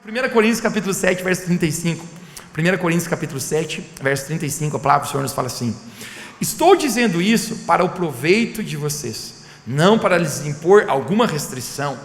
1 Coríntios capítulo 7, verso 35. 1 Coríntios capítulo 7, verso 35, a palavra do Senhor nos fala assim: estou dizendo isso para o proveito de vocês, não para lhes impor alguma restrição,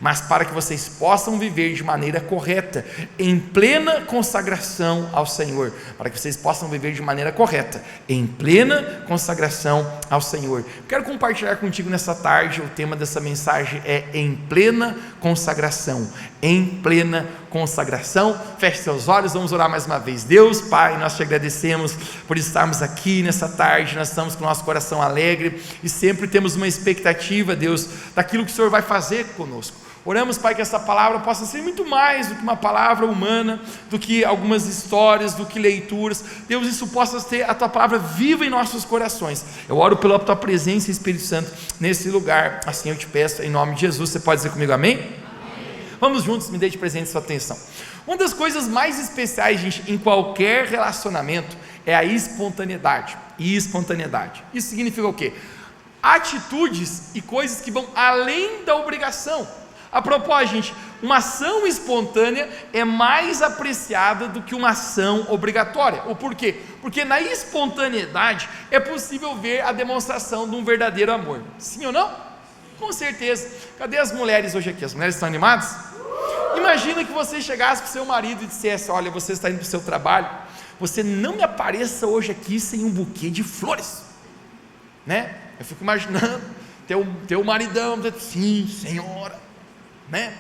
mas para que vocês possam viver de maneira correta, em plena consagração ao Senhor, para que vocês possam viver de maneira correta, em plena consagração ao Senhor. Quero compartilhar contigo nessa tarde, o tema dessa mensagem é em plena consagração, em plena consagração. Feche seus olhos, vamos orar mais uma vez. Deus, Pai, nós te agradecemos por estarmos aqui nessa tarde, nós estamos com o nosso coração alegre, e sempre temos uma expectativa, Deus, daquilo que o Senhor vai fazer conosco. Oramos, Pai, que essa palavra possa ser muito mais do que uma palavra humana, do que algumas histórias, do que leituras. Deus, isso possa ter a Tua palavra viva em nossos corações. Eu oro pela Tua presença, Espírito Santo, nesse lugar, assim eu te peço, em nome de Jesus. Você pode dizer comigo amém? Amém. Vamos juntos, me dê de presente sua atenção. Uma das coisas mais especiais, gente, em qualquer relacionamento, é a espontaneidade. E espontaneidade, isso significa o quê? Atitudes e coisas que vão além da obrigação. A propósito, gente, uma ação espontânea é mais apreciada do que uma ação obrigatória. O porquê? Porque na espontaneidade é possível ver a demonstração de um verdadeiro amor. Sim ou não? Com certeza. Cadê as mulheres hoje aqui? As mulheres estão animadas? Imagina que você chegasse para o seu marido e dissesse: olha, você está indo para o seu trabalho, você não me apareça hoje aqui sem um buquê de flores, né? Eu fico imaginando teu maridão, sim, senhora, né?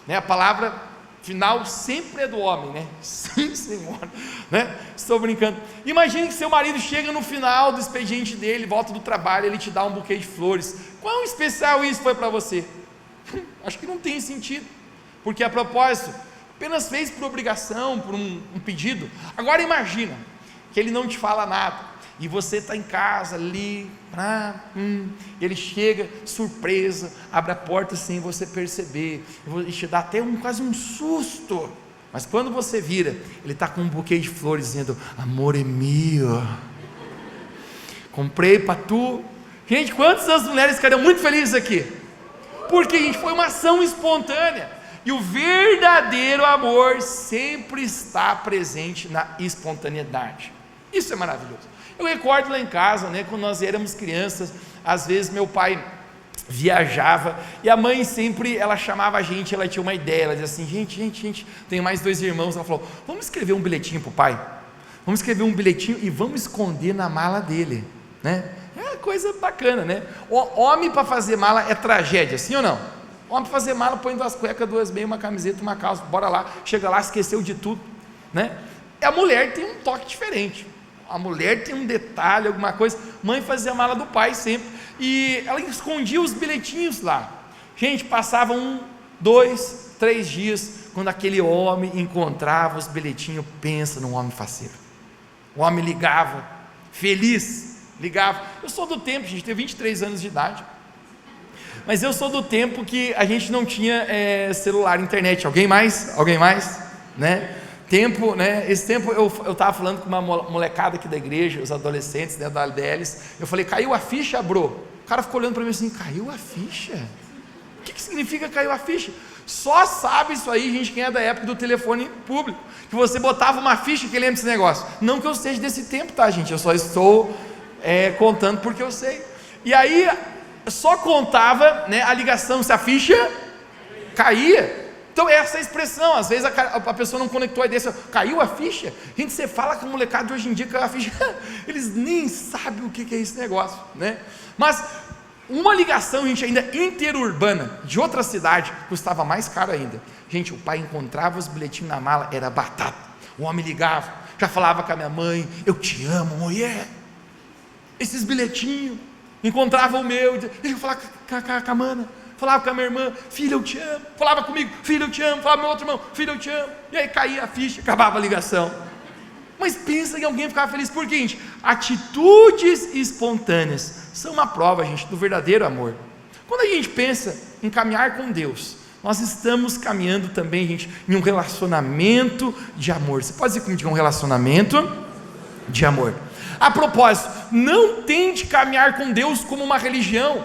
A palavra final sempre é do homem, né? Sim, senhora, né? Estou brincando. Imagine que seu marido chega no final do expediente dele, volta do trabalho, ele te dá um buquê de flores. Quão especial isso foi para você? Acho que não tem sentido, porque a propósito, apenas fez por obrigação, por um pedido. Agora imagina que ele não te fala nada, e você está em casa ali, ele chega surpresa, abre a porta sem você perceber, e te dá até quase um susto, mas quando você vira, ele está com um buquê de flores dizendo: amor é meu, comprei para tu. Gente, quantas das mulheres ficariam muito felizes aqui? Porque, gente, foi uma ação espontânea, e o verdadeiro amor sempre está presente na espontaneidade. Isso é maravilhoso. Eu recordo lá em casa, né, quando nós éramos crianças, às vezes meu pai viajava, e a mãe sempre, ela chamava a gente, ela tinha uma ideia, ela dizia assim: gente, tenho mais 2 irmãos, ela falou: vamos escrever um bilhetinho para o pai, vamos escrever um bilhetinho e vamos esconder na mala dele, né? É uma coisa bacana, né? O homem para fazer mala é tragédia, sim ou não? O homem para fazer mala põe 2 cuecas, 2 meias, uma camiseta, uma calça, bora lá, chega lá, esqueceu de tudo, né? A mulher tem um toque diferente. A mulher tem um detalhe, alguma coisa. Mãe fazia a mala do pai sempre, e ela escondia os bilhetinhos lá. Gente, passava 1, 2, 3 dias, quando aquele homem encontrava os bilhetinhos. Pensa num homem faceiro. O homem ligava, feliz, ligava. Eu sou do tempo, gente, tenho 23 anos de idade, mas eu sou do tempo que a gente não tinha celular, internet. Alguém mais? Né? Esse tempo eu estava falando com uma molecada aqui da igreja, os adolescentes, né, da LDLs. Eu falei: caiu a ficha, bro? O cara ficou olhando para mim assim: caiu a ficha? O que significa caiu a ficha? Só sabe isso aí, gente, quem é da época do telefone público, que você botava uma ficha. Que lembra desse negócio? Não que eu seja desse tempo, tá, gente? Eu só estou contando porque eu sei. E aí só contava, né, a ligação se a ficha caía. Então essa é a expressão. Às vezes a pessoa não conectou a ideia, caiu a ficha. Gente, você fala com a molecada de hoje em dia, caiu a ficha, eles nem sabem o que é esse negócio, né? Mas uma ligação, gente, ainda interurbana, de outra cidade, custava mais caro ainda. Gente, o pai encontrava os bilhetinhos na mala, era batata. O homem ligava, já falava com a minha mãe: eu te amo, mulher. Esses bilhetinhos, encontrava o meu, ele falava com a mana, falava com a minha irmã: filha, eu te amo. Falava comigo: filha, eu te amo. Falava com meu outro irmão: filha, eu te amo. E aí caía a ficha, acabava a ligação. Mas pensa que alguém ficava feliz. Por quê, gente? Atitudes espontâneas são uma prova, gente, do verdadeiro amor. Quando a gente pensa em caminhar com Deus, nós estamos caminhando também, gente, em um relacionamento de amor. Você pode dizer comigo, um relacionamento de amor. A propósito, não tente caminhar com Deus como uma religião.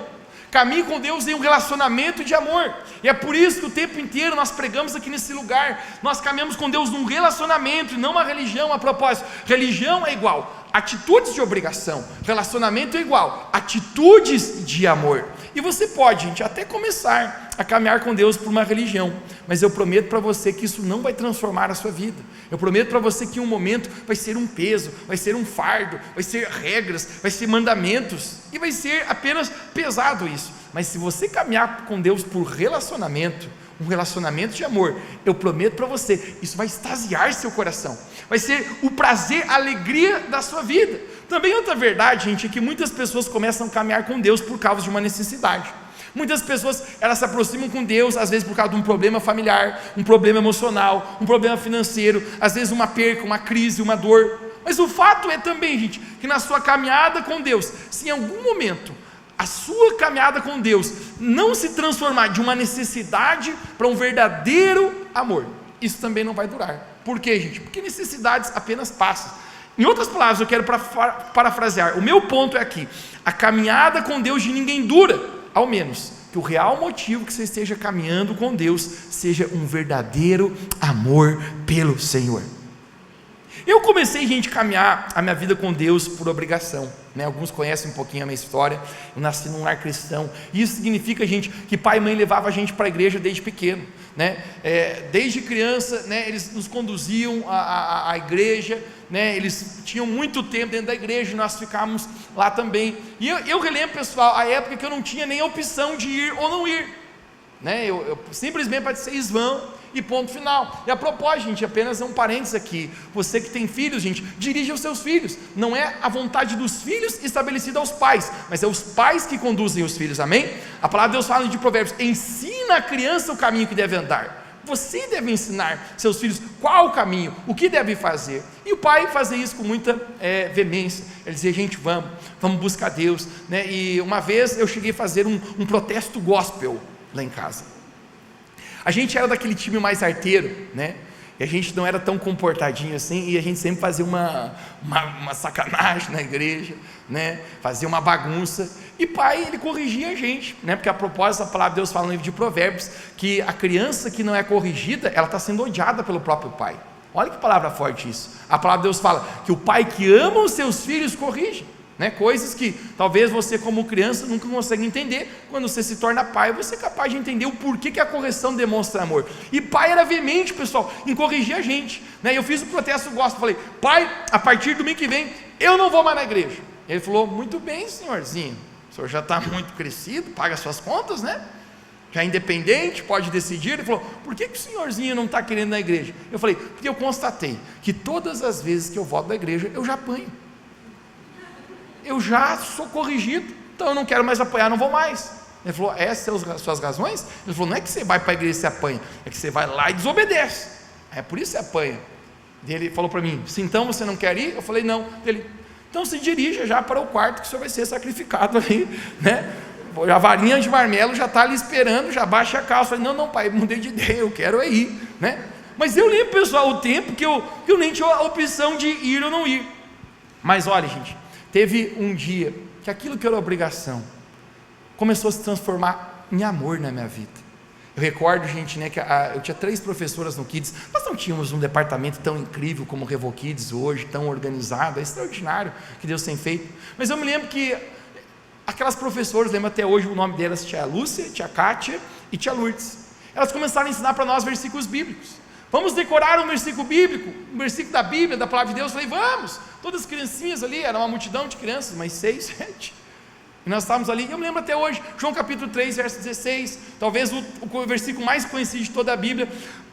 Caminhe com Deus em um relacionamento de amor. E é por isso que o tempo inteiro nós pregamos aqui nesse lugar. Nós caminhamos com Deus num relacionamento e não uma religião a propósito. Religião é igual atitudes de obrigação, relacionamento é igual atitudes de amor. E você pode, gente, até começar a caminhar com Deus por uma religião, mas eu prometo para você que isso não vai transformar a sua vida. Eu prometo para você que em um momento vai ser um peso, vai ser um fardo, vai ser regras, vai ser mandamentos, e vai ser apenas pesado isso. Mas se você caminhar com Deus por relacionamento, um relacionamento de amor, eu prometo para você, isso vai extasiar seu coração, vai ser o prazer, a alegria da sua vida. Também outra verdade, gente, é que muitas pessoas começam a caminhar com Deus por causa de uma necessidade. Muitas pessoas, elas se aproximam com Deus, às vezes por causa de um problema familiar, um problema emocional, um problema financeiro, às vezes uma perca, uma crise, uma dor. Mas o fato é também, gente, que na sua caminhada com Deus, se em algum momento a sua caminhada com Deus não se transformar de uma necessidade para um verdadeiro amor, isso também não vai durar. Por quê, gente? Porque necessidades apenas passam. Em outras palavras, eu quero parafrasear, o meu ponto é aqui: a caminhada com Deus de ninguém dura, ao menos que o real motivo que você esteja caminhando com Deus seja um verdadeiro amor pelo Senhor. Eu comecei, gente, a caminhar a minha vida com Deus por obrigação, né? Alguns conhecem um pouquinho a minha história. Eu nasci num lar cristão, e isso significa, gente, que pai e mãe levavam a gente para a igreja desde pequeno, né? Desde criança, né, eles nos conduziam à igreja, né? Eles tinham muito tempo dentro da igreja, e nós ficávamos lá também. E eu relembro, pessoal, a época que eu não tinha nem a opção de ir ou não ir, né? Eu simplesmente para vocês vão e ponto final. E a propósito, gente, apenas um parênteses aqui, você que tem filhos, gente, dirija os seus filhos. Não é a vontade dos filhos estabelecida aos pais, mas é os pais que conduzem os filhos, amém? A palavra de Deus fala de Provérbios: ensina a criança o caminho que deve andar. Você deve ensinar seus filhos qual o caminho, o que deve fazer. E o pai fazer isso com muita veemência. Ele dizia: gente, vamos buscar Deus, né? E uma vez eu cheguei a fazer um protesto gospel lá em casa. A gente era daquele time mais arteiro, né? E a gente não era tão comportadinho assim, e a gente sempre fazia uma sacanagem na igreja, né? Fazia uma bagunça. E pai, ele corrigia a gente, né? Porque a propósito, a palavra de Deus fala no livro de Provérbios que a criança que não é corrigida, ela está sendo odiada pelo próprio pai. Olha que palavra forte isso. A palavra de Deus fala que o pai que ama os seus filhos corrige, né? Coisas que talvez você como criança nunca consegue entender. Quando você se torna pai, você é capaz de entender o porquê que a correção demonstra amor. E pai era veemente, pessoal, em corrigir a gente, né? Eu fiz o protesto gospel, falei: pai, a partir do domingo que vem eu não vou mais na igreja. Ele falou: muito bem, senhorzinho, o senhor já está muito crescido, paga suas contas, né? Já é independente, pode decidir. Ele falou: por que o senhorzinho não está querendo ir na igreja? Eu falei: porque eu constatei que todas as vezes que eu volto da igreja eu já apanho, eu já sou corrigido, então eu não quero mais apanhar, não vou mais. Ele falou: essas são as suas razões? Ele falou: não é que você vai para a igreja e você apanha, é que você vai lá e desobedece, é por isso que você apanha. Ele falou para mim: se então você não quer ir? Eu falei: não. Ele: então se dirija já para o quarto que o senhor vai ser sacrificado ali, né? A varinha de marmelo já está ali esperando, já baixa a calça. Eu falei: não pai, mudei de ideia, eu quero é ir, né? Mas eu lembro, pessoal, o tempo que eu nem tinha a opção de ir ou não ir. Mas olha, gente, teve um dia que aquilo que era obrigação começou a se transformar em amor na minha vida. Eu recordo, gente, né, que eu tinha 3 professoras no Kids. Nós não tínhamos um departamento tão incrível como o Revo Kids hoje, tão organizado, é extraordinário que Deus tem feito. Mas eu me lembro que aquelas professoras, lembro até hoje o nome delas: tia Lúcia, tia Kátia e tia Lourdes. Elas começaram a ensinar para nós versículos bíblicos. Vamos decorar um versículo bíblico, um versículo da Bíblia, da palavra de Deus. Eu falei: vamos. Todas as criancinhas ali, era uma multidão de crianças, mas 6, 7. E nós estávamos ali, eu me lembro até hoje, João capítulo 3, verso 16, talvez o versículo mais conhecido de toda a Bíblia: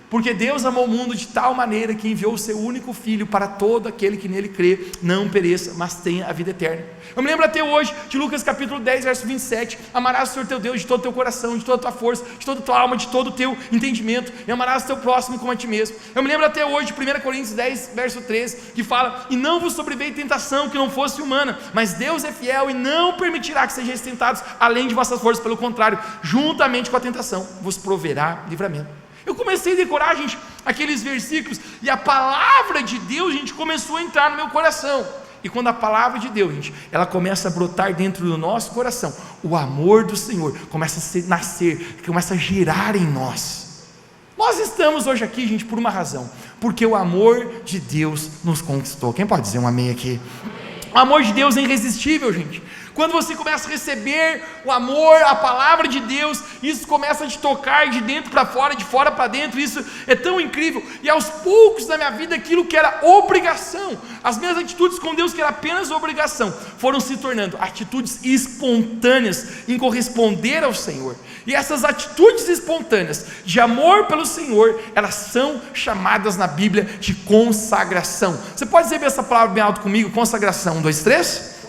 porque Deus amou o mundo de tal maneira que enviou o seu único Filho para todo aquele que nele crê, não pereça, mas tenha a vida eterna. Eu me lembro até hoje de Lucas capítulo 10, verso 27, amarás o Senhor teu Deus de todo o teu coração, de toda a tua força, de toda a tua alma, de todo o teu entendimento, e amarás o teu próximo como a ti mesmo. Eu me lembro até hoje de 1 Coríntios 10, verso 13, que fala: e não vos sobreveio tentação que não fosse humana, mas Deus é fiel e não permitirá que sejais tentados além de vossas forças, pelo contrário, juntamente com a tentação vos proverá livramento. Eu comecei a decorar, gente, aqueles versículos, e a palavra de Deus, gente, começou a entrar no meu coração. E quando a palavra de Deus, gente, ela começa a brotar dentro do nosso coração, o amor do Senhor começa a nascer, começa a girar em nós. Nós estamos hoje aqui, gente, por uma razão, porque o amor de Deus nos conquistou. Quem pode dizer um amém aqui? O amor de Deus é irresistível, gente. Quando você começa a receber o amor, a palavra de Deus, isso começa a te tocar de dentro para fora, de fora para dentro. Isso é tão incrível. E aos poucos na minha vida, aquilo que era obrigação, as minhas atitudes com Deus, que era apenas obrigação, foram se tornando atitudes espontâneas em corresponder ao Senhor. E essas atitudes espontâneas de amor pelo Senhor, elas são chamadas na Bíblia de consagração. Você pode dizer essa palavra bem alto comigo? Consagração. 1, 2, 3?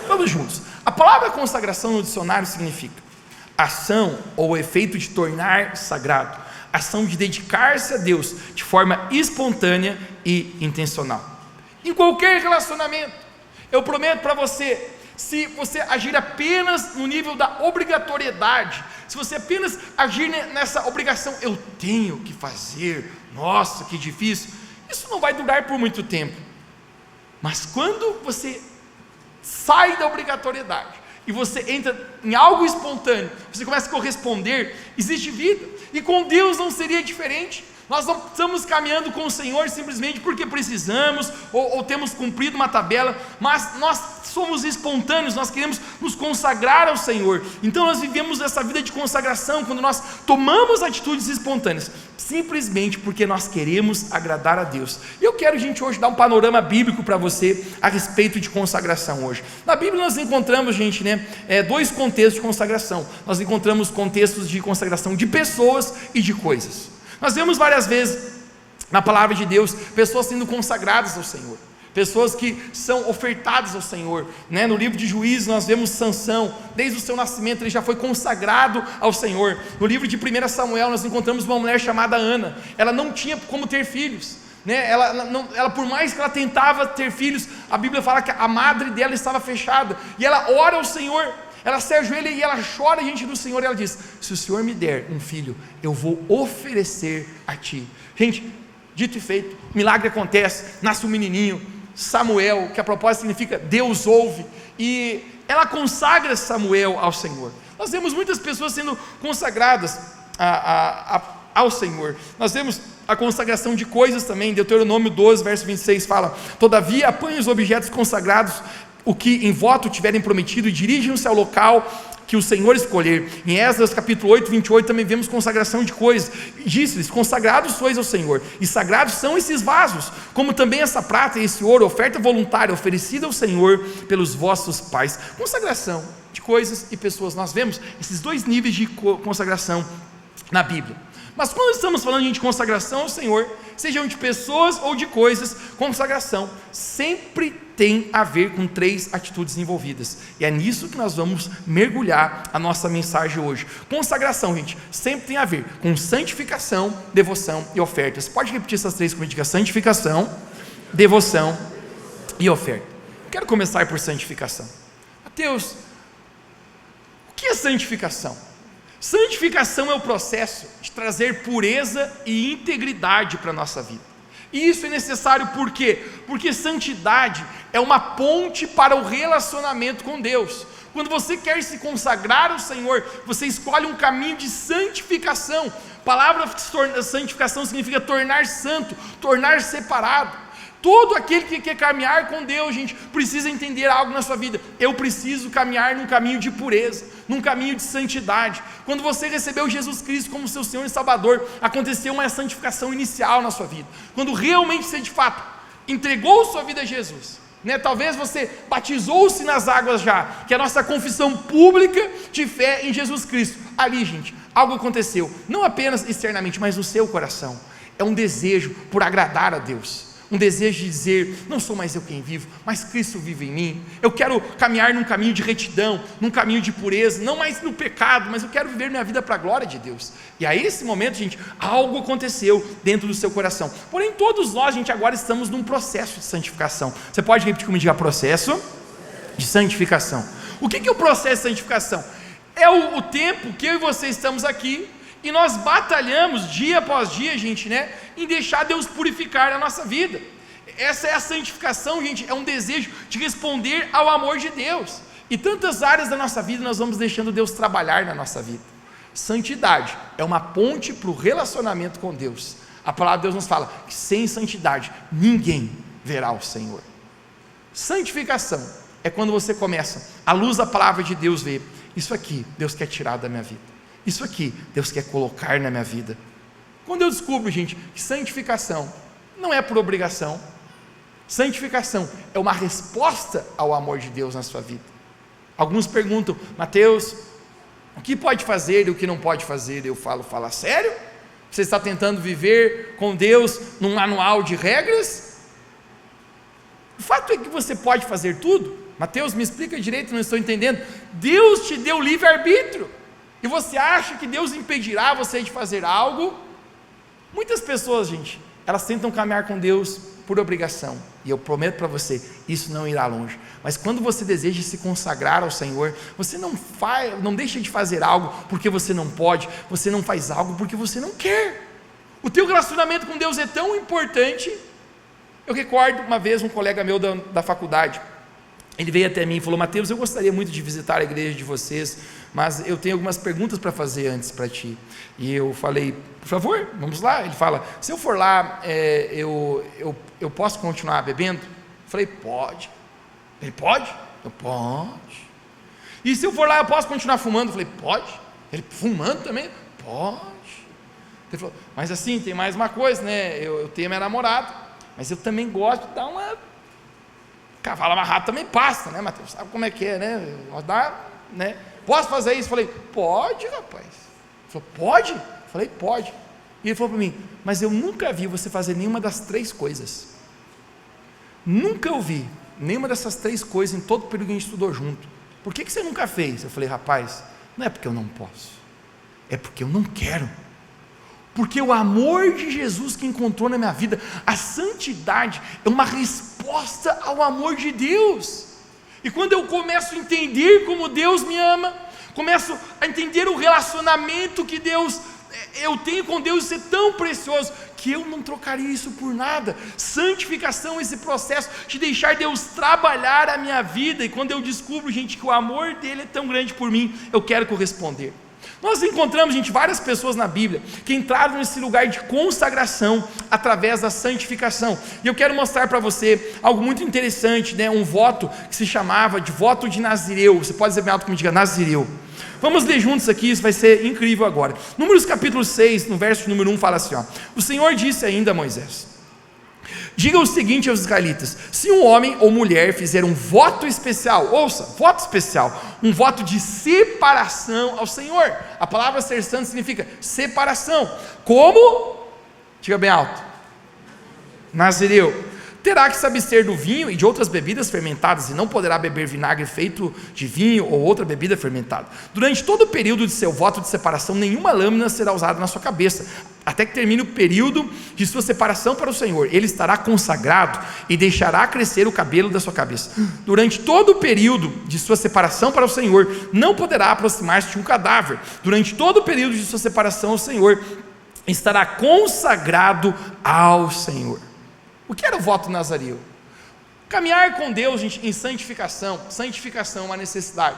Vamos juntos. A palavra consagração no dicionário significa ação ou efeito de tornar sagrado, ação de dedicar-se a Deus de forma espontânea e intencional. Em qualquer relacionamento, eu prometo para você, se você agir apenas no nível da obrigatoriedade, se você apenas agir nessa obrigação, eu tenho que fazer, nossa, que difícil, isso não vai durar por muito tempo. Mas quando você sai da obrigatoriedade e você entra em algo espontâneo, você começa a corresponder, existe vida. E com Deus não seria diferente. Nós não estamos caminhando com o Senhor simplesmente porque precisamos ou temos cumprido uma tabela, mas nós somos espontâneos, nós queremos nos consagrar ao Senhor. Então nós vivemos essa vida de consagração quando nós tomamos atitudes espontâneas, simplesmente porque nós queremos agradar a Deus. E eu quero, gente, hoje dar um panorama bíblico para você a respeito de consagração hoje. Na Bíblia nós encontramos, gente, dois contextos de consagração. Nós encontramos contextos de consagração de pessoas e de coisas. Nós vemos várias vezes na palavra de Deus pessoas sendo consagradas ao Senhor, pessoas que são ofertadas ao Senhor, No livro de Juízes nós vemos Sansão, desde o seu nascimento ele já foi consagrado ao Senhor. No livro de 1 Samuel nós encontramos uma mulher chamada Ana, ela não tinha como ter filhos, ela por mais que ela tentava ter filhos, a Bíblia fala que a madre dela estava fechada, e ela ora ao Senhor, ela se ajoelha e ela chora diante do Senhor, e ela diz: se o Senhor me der um filho, eu vou oferecer a ti. Gente, dito e feito, milagre acontece, nasce um menininho, Samuel, que a propósito significa Deus ouve, e ela consagra Samuel ao Senhor. Nós vemos muitas pessoas sendo consagradas ao Senhor. Nós vemos a consagração de coisas também. Deuteronômio 12, verso 26 fala: todavia apanhe os objetos consagrados, o que em voto tiverem prometido, e dirigem-se ao local que o Senhor escolher. Em Esdras capítulo 8, 28 também vemos consagração de coisas. Disse-lhes: consagrados sois ao Senhor, e sagrados são esses vasos, como também essa prata e esse ouro, oferta voluntária oferecida ao Senhor pelos vossos pais. Consagração de coisas e pessoas. Nós vemos esses dois níveis de consagração na Bíblia. Mas quando estamos falando de consagração ao Senhor, sejam de pessoas ou de coisas, consagração sempre tem a ver com 3 atitudes envolvidas, e é nisso que nós vamos mergulhar a nossa mensagem hoje. Consagração, gente, sempre tem a ver com santificação, devoção e oferta. Você pode repetir essas 3 comigo? Santificação, devoção e oferta. Eu quero começar por santificação. Mateus, o que é santificação? Santificação é o processo de trazer pureza e integridade para a nossa vida. E isso é necessário por quê? Porque santidade é uma ponte para o relacionamento com Deus. Quando você quer se consagrar ao Senhor, você escolhe um caminho de santificação. A palavra santificação significa tornar santo, tornar separado. Todo aquele que quer caminhar com Deus, gente, precisa entender algo na sua vida. Eu preciso caminhar num caminho de pureza, num caminho de santidade. Quando você recebeu Jesus Cristo como seu Senhor e Salvador, aconteceu uma santificação inicial na sua vida. Quando realmente você de fato entregou sua vida a Jesus, talvez você batizou-se nas águas já, que é a nossa confissão pública de fé em Jesus Cristo. Ali, gente, algo aconteceu, não apenas externamente, mas no seu coração. É um desejo por agradar a Deus. Um desejo de dizer: não sou mais eu quem vivo, mas Cristo vive em mim. Eu quero caminhar num caminho de retidão, num caminho de pureza, não mais no pecado, mas eu quero viver minha vida para a glória de Deus. E aí, nesse momento, gente, algo aconteceu dentro do seu coração. Porém, todos nós, gente, agora estamos num processo de santificação. Você pode repetir comigo? Diga: processo de santificação. O que é o processo de santificação? É o tempo que eu e você estamos aqui, e nós batalhamos dia após dia, gente, em deixar Deus purificar a nossa vida. essa é a santificação, gente, é um desejo de responder ao amor de Deus. E tantas áreas da nossa vida nós vamos deixando Deus trabalhar na nossa vida. Santidade é uma ponte para o relacionamento com Deus. A palavra de Deus nos fala que sem santidade ninguém verá o Senhor. Santificação é quando você começa, à luz da palavra de Deus, ver: isso aqui Deus quer tirar da minha vida, isso aqui Deus quer colocar na minha vida. Quando eu descubro, gente, que santificação não é por obrigação, santificação é uma resposta ao amor de Deus na sua vida. Alguns perguntam: Mateus, o que pode fazer e o que não pode fazer? Eu fala sério? Você está tentando viver com Deus num manual de regras? O fato é que você pode fazer tudo. Mateus, me explica direito, não estou entendendo. Deus te deu livre-arbítrio, e você acha que Deus impedirá você de fazer algo? Muitas pessoas, gente, elas tentam caminhar com Deus por obrigação, e eu prometo para você, isso não irá longe. Mas quando você deseja se consagrar ao Senhor, você não deixa de fazer algo porque você não pode, você não faz algo porque você não quer. O teu relacionamento com Deus é tão importante. Eu recordo uma vez um colega meu da faculdade, ele veio até mim e falou: Mateus, eu gostaria muito de visitar a igreja de vocês, mas eu tenho algumas perguntas para fazer antes para ti. E eu falei: por favor, vamos lá. Ele fala: se eu for lá, eu posso continuar bebendo? Eu falei: pode. Ele: pode? Eu: pode. E se eu for lá, eu posso continuar fumando? Eu falei: pode. Ele: fumando também? Pode. Ele falou: mas assim, tem mais uma coisa, né? Eu tenho minha namorada, mas eu também gosto de dar uma... Cavalo amarrado também passa, né, Mateus? Sabe como é que é, né? Né? Posso fazer isso? Eu falei: pode, rapaz. Ele falou: pode? Eu falei: pode. E ele falou para mim: mas eu nunca vi você fazer nenhuma das três coisas. Nunca ouvi nenhuma dessas três coisas em todo o período que a gente estudou junto. Por que você nunca fez? Eu falei: rapaz, não é porque eu não posso, é porque eu não quero. Porque o amor de Jesus que encontrou na minha vida, a santidade é uma resposta ao amor de Deus. E quando eu começo a entender como Deus me ama, começo a entender o relacionamento que eu tenho com Deus, isso é tão precioso, que eu não trocaria isso por nada. Santificação é esse processo de deixar Deus trabalhar a minha vida, e quando eu descubro, gente, que o amor dele é tão grande por mim, eu quero corresponder. Nós encontramos, gente, várias pessoas na Bíblia que entraram nesse lugar de consagração através da santificação, e eu quero mostrar para você algo muito interessante, né? Um voto que se chamava de voto de Nazireu. Você pode dizer bem alto comigo, diga: Nazireu. Vamos ler juntos aqui, isso vai ser incrível agora. Números capítulo 6, no verso número 1, fala assim, ó: o Senhor disse ainda a Moisés: diga o seguinte aos israelitas: se um homem ou mulher fizer um voto especial, ouça, voto especial, um voto de separação ao Senhor. A palavra ser santo significa separação. Como? Diga bem alto: Nazireu. Terá que se abster do vinho e de outras bebidas fermentadas, e não poderá beber vinagre feito de vinho ou outra bebida fermentada. Durante todo o período de seu voto de separação, nenhuma lâmina será usada na sua cabeça, até que termine o período de sua separação para o Senhor. Ele estará consagrado e deixará crescer o cabelo da sua cabeça. Durante todo o período de sua separação para o Senhor, não poderá aproximar-se de um cadáver. Durante todo o período de sua separação ao Senhor, estará consagrado ao Senhor. O que era o voto nazareu? Caminhar com Deus, gente, em santificação. Santificação é uma necessidade.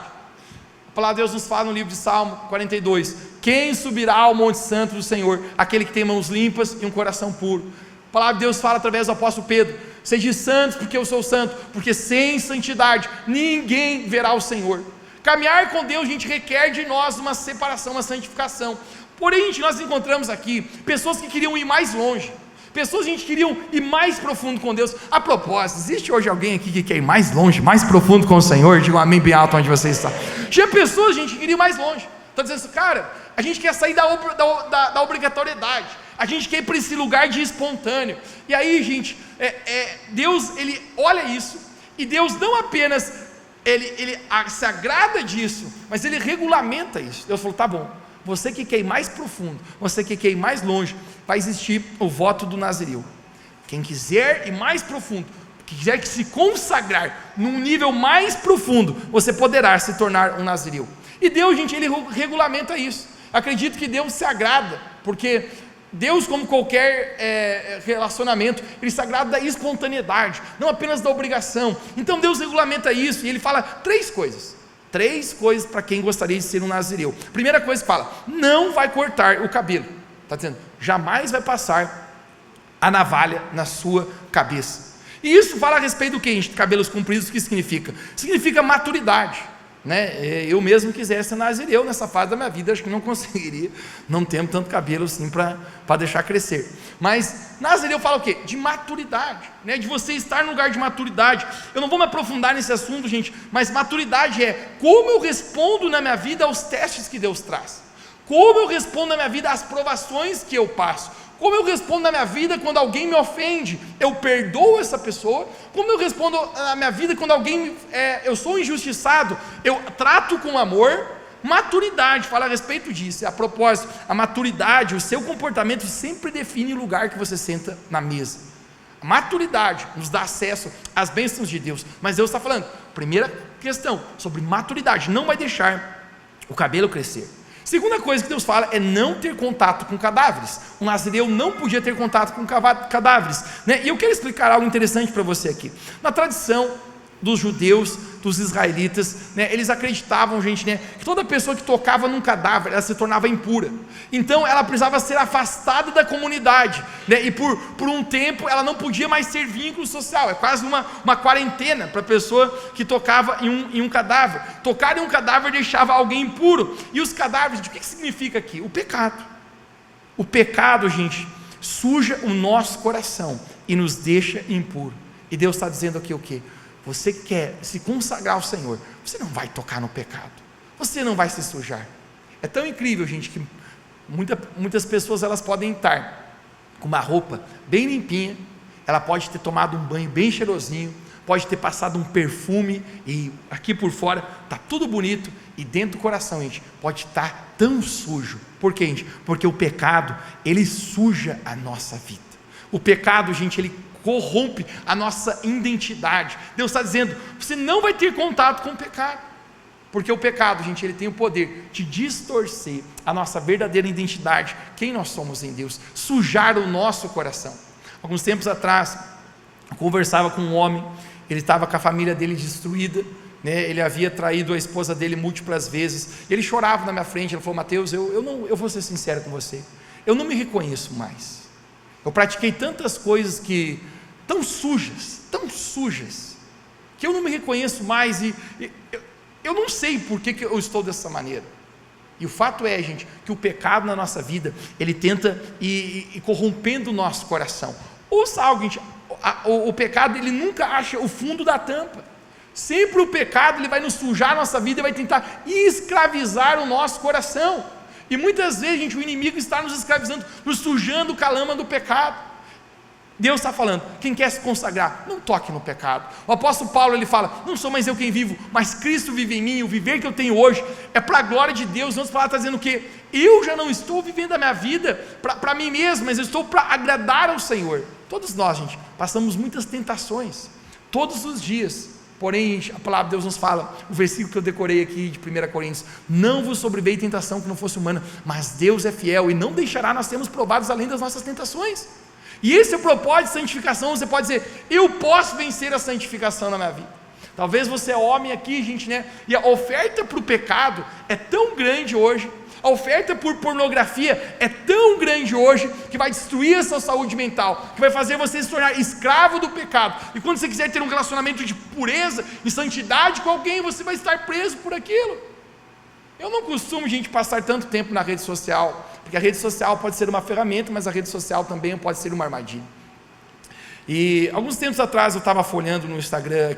A palavra de Deus nos fala no livro de Salmo 42: quem subirá ao monte santo do Senhor? Aquele que tem mãos limpas e um coração puro. A palavra de Deus fala através do apóstolo Pedro: sede santos porque eu sou santo, porque sem santidade ninguém verá o Senhor. Caminhar com Deus, gente, requer de nós uma separação, uma santificação. Porém, gente, nós encontramos aqui pessoas que queriam ir mais longe, pessoas, gente, queriam ir mais profundo com Deus. A propósito, existe hoje alguém aqui que quer ir mais longe, mais profundo com o Senhor? Diga um amém bem alto onde você está. Tinha pessoas, gente, que queriam ir mais longe. Está dizendo assim: cara, a gente quer sair da obrigatoriedade, a gente quer ir para esse lugar de espontâneo. E aí, gente, Deus, ele olha isso, e Deus não apenas ele se agrada disso, mas ele regulamenta isso. Deus falou: tá bom, você que quer ir mais profundo, você que quer ir mais longe, vai existir o voto do Nazireu. Quem quiser ir mais profundo, que quiser que se consagrar num nível mais profundo, você poderá se tornar um Nazireu. E Deus, gente, ele regulamenta isso. Acredito que Deus se agrada, porque Deus, como qualquer relacionamento, ele se agrada da espontaneidade, não apenas da obrigação. Então Deus regulamenta isso, e ele fala três coisas para quem gostaria de ser um nazireu. Primeira coisa que fala: não vai cortar o cabelo, está dizendo, jamais vai passar a navalha na sua cabeça. E isso fala a respeito do que, gente? Cabelos compridos, o que significa? Significa maturidade, né? Eu mesmo quisesse ser nazireu nessa fase da minha vida, acho que não conseguiria, não tenho tanto cabelo assim para deixar crescer. Mas nazireu fala o quê? De maturidade, né? De você estar no lugar de maturidade. Eu não vou me aprofundar nesse assunto, gente, mas maturidade é como eu respondo na minha vida aos testes que Deus traz, como eu respondo na minha vida às provações que eu passo, como eu respondo na minha vida quando alguém me ofende, eu perdoo essa pessoa. Como eu respondo na minha vida quando eu sou injustiçado, eu trato com amor. Maturidade fala a respeito disso. A propósito, a maturidade, o seu comportamento sempre define o lugar que você senta na mesa. A maturidade nos dá acesso às bênçãos de Deus. Mas Deus está falando, primeira questão, sobre maturidade, não vai deixar o cabelo crescer. Segunda coisa que Deus fala é não ter contato com cadáveres. Um nazireu não podia ter contato com cadáveres, né? E eu quero explicar algo interessante para você aqui. Na tradição dos judeus, dos israelitas, né, eles acreditavam, gente, né, que toda pessoa que tocava num cadáver, ela se tornava impura. Então ela precisava ser afastada da comunidade, né, e por um tempo ela não podia mais ter vínculo social. É quase uma quarentena para a pessoa que tocava em um cadáver. Tocar em um cadáver deixava alguém impuro. E os cadáveres, o que significa aqui? O pecado. O pecado, gente, suja o nosso coração e nos deixa impuro. E Deus está dizendo aqui o quê? Você quer se consagrar ao Senhor, você não vai tocar no pecado, você não vai se sujar. É tão incrível, gente, que muitas pessoas, elas podem estar com uma roupa bem limpinha, ela pode ter tomado um banho bem cheirosinho, pode ter passado um perfume, e aqui por fora está tudo bonito, e dentro do coração, gente, pode estar tão sujo. Por quê, gente? Porque o pecado, ele suja a nossa vida. O pecado, gente, ele corrompe a nossa identidade. Deus está dizendo, você não vai ter contato com o pecado, porque o pecado, gente, ele tem o poder de distorcer a nossa verdadeira identidade, quem nós somos em Deus, sujar o nosso coração. Alguns tempos atrás, eu conversava com um homem, ele estava com a família dele destruída, né? Ele havia traído a esposa dele múltiplas vezes, ele chorava na minha frente. Ele falou: Mateus, eu vou ser sincero com você, eu não me reconheço mais, eu pratiquei tantas coisas tão sujas, que eu não me reconheço mais, e eu não sei por que eu estou dessa maneira. E o fato é, gente, que o pecado na nossa vida, ele tenta ir corrompendo o nosso coração. Ouça algo, gente, o pecado, ele nunca acha o fundo da tampa. Sempre o pecado, ele vai nos sujar a nossa vida e vai tentar escravizar o nosso coração. E muitas vezes, gente, o inimigo está nos escravizando, nos sujando com a lama do pecado. Deus está falando, quem quer se consagrar, não toque no pecado. O apóstolo Paulo, ele fala, não sou mais eu quem vivo, mas Cristo vive em mim. O viver que eu tenho hoje é para a glória de Deus. Vamos falar, está dizendo que eu já não estou vivendo a minha vida para mim mesmo, mas eu estou para agradar ao Senhor. Todos nós, gente, passamos muitas tentações, todos os dias. Porém, a palavra de Deus nos fala, o versículo que eu decorei aqui de 1 Coríntios, não vos sobreveio tentação que não fosse humana, mas Deus é fiel e não deixará nós sermos provados além das nossas tentações. E esse é o propósito de santificação. Você pode dizer, eu posso vencer a santificação na minha vida. Talvez você é homem aqui, gente, né? E a oferta para o pecado é tão grande hoje, a oferta por pornografia é tão grande hoje, que vai destruir a sua saúde mental, que vai fazer você se tornar escravo do pecado. E quando você quiser ter um relacionamento de pureza e santidade com alguém, você vai estar preso por aquilo. Eu não costumo, gente, passar tanto tempo na rede social, porque a rede social pode ser uma ferramenta, mas a rede social também pode ser uma armadilha. E alguns tempos atrás eu estava folhando no Instagram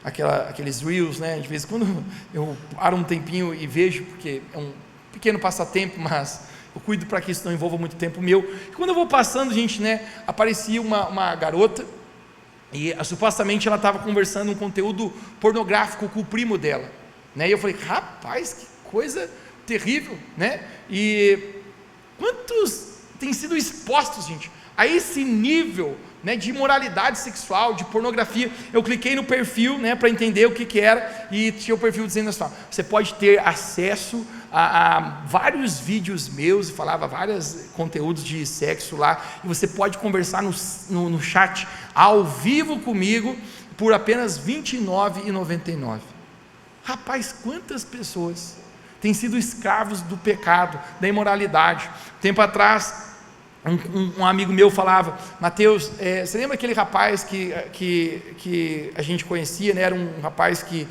aqueles reels, né? De vez em quando eu paro um tempinho e vejo, porque é um pequeno passatempo, mas eu cuido para que isso não envolva muito tempo meu. E quando eu vou passando, gente, né? Aparecia uma garota, e supostamente ela estava conversando um conteúdo pornográfico com o primo dela, né? E eu falei, rapaz, que coisa terrível, né? E quantos têm sido expostos, gente, a esse nível, né, de imoralidade sexual, de pornografia? Eu cliquei no perfil, né, para entender o que era, e tinha o perfil dizendo assim: você pode ter acesso a vários vídeos meus e falava vários conteúdos de sexo lá, e você pode conversar no chat ao vivo comigo por apenas R$ 29,99. Rapaz, quantas pessoas têm sido escravos do pecado, da imoralidade? Tempo atrás, um amigo meu falava: Mateus, você lembra aquele rapaz que a gente conhecia, né? Era um rapaz que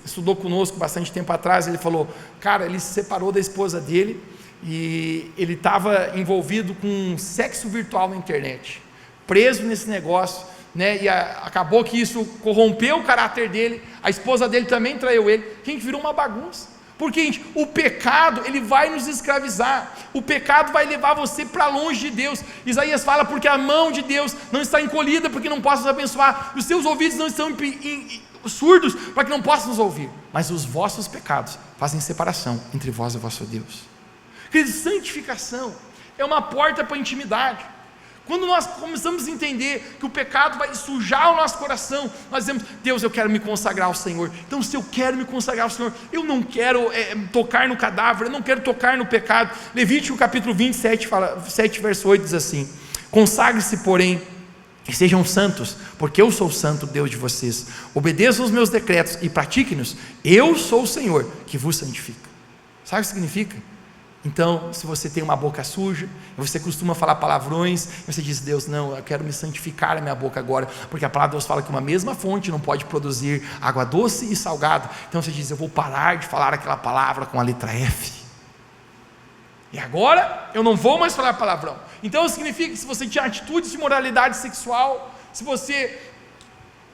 estudou conosco bastante tempo atrás. Ele falou: cara, ele se separou da esposa dele e ele estava envolvido com sexo virtual na internet, preso nesse negócio, né? E acabou que isso corrompeu o caráter dele. A esposa dele também traiu ele. Gente, virou uma bagunça. Porque, gente, o pecado, ele vai nos escravizar, o pecado vai levar você para longe de Deus. Isaías fala: porque a mão de Deus não está encolhida para que não possa nos abençoar, os seus ouvidos não estão surdos para que não possa nos ouvir, mas os vossos pecados fazem separação entre vós e o vosso Deus. Querido, santificação é uma porta para a intimidade. Quando nós começamos a entender que o pecado vai sujar o nosso coração, nós dizemos: Deus, eu quero me consagrar ao Senhor. Então, se eu quero me consagrar ao Senhor, eu não quero tocar no cadáver, eu não quero tocar no pecado. Levítico capítulo 27, 7 verso 8 diz assim: consagre-se, porém, e sejam santos, porque eu sou o santo Deus de vocês. Obedeçam os meus decretos e pratiquem-nos. Eu sou o Senhor que vos santifica. Sabe o que significa? Então, se você tem uma boca suja, você costuma falar palavrões, você diz: Deus, não, eu quero me santificar a minha boca agora, porque a palavra de Deus fala que uma mesma fonte não pode produzir água doce e salgada. Então você diz: eu vou parar de falar aquela palavra com a letra F, e agora eu não vou mais falar palavrão. Então significa que se você tinha atitudes de moralidade sexual, se você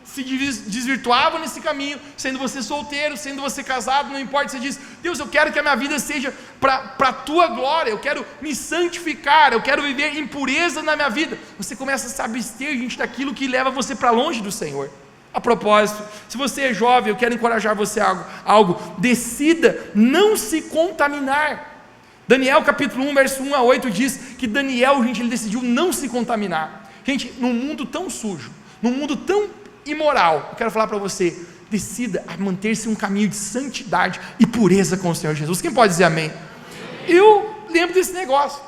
se desvirtuava nesse caminho, sendo você solteiro, sendo você casado, não importa, você diz: Deus, eu quero que a minha vida seja para a tua glória, eu quero me santificar, eu quero viver em pureza na minha vida. Você começa a se abster, gente, daquilo que leva você para longe do Senhor. A propósito, se você é jovem, eu quero encorajar você a algo: decida não se contaminar. Daniel capítulo 1 verso 1 a 8 diz que Daniel, gente, ele decidiu não se contaminar. Gente, num mundo tão sujo, num mundo tão imoral, eu quero falar para você: decida a manter-se um caminho de santidade e pureza com o Senhor Jesus. Quem pode dizer amém? Eu lembro desse negócio.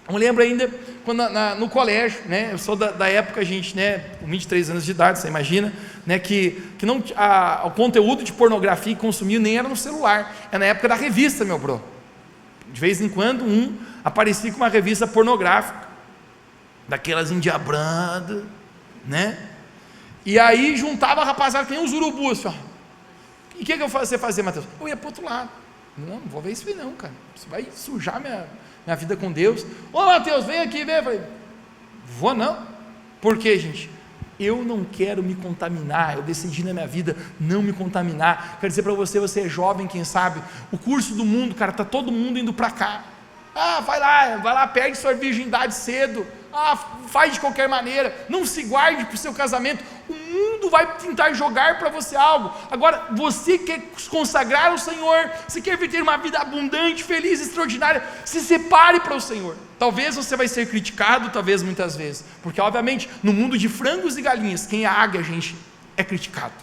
Eu lembro ainda quando no colégio, né? Eu sou da época, gente, né? Com 23 anos de idade, você imagina, né? Que não, o conteúdo de pornografia que consumia nem era no celular, era na época da revista, meu bro. De vez em quando aparecia com uma revista pornográfica, daquelas endiabradas, né? E aí juntava a rapaziada que nem uns urubus, assim, ó. E o que você fazia, Mateus? Eu ia para o outro lado. Não vou ver isso aí não, cara. Isso vai sujar minha vida com Deus. Ô Mateus, vem aqui, vem. Eu falei: vou não. Por quê, gente? Eu não quero me contaminar. Eu decidi na minha vida não me contaminar. Quero dizer para você, você é jovem, quem sabe, o curso do mundo, cara, está todo mundo indo para cá. Vai lá, perde sua virgindade cedo. Faz de qualquer maneira, não se guarde para o seu casamento. O mundo vai tentar jogar para você algo. Agora, você quer consagrar ao Senhor, você quer ter uma vida abundante, feliz, extraordinária, se separe para o Senhor. Talvez você vai ser criticado, talvez muitas vezes, porque obviamente no mundo de frangos e galinhas, quem é águia, gente, é criticado.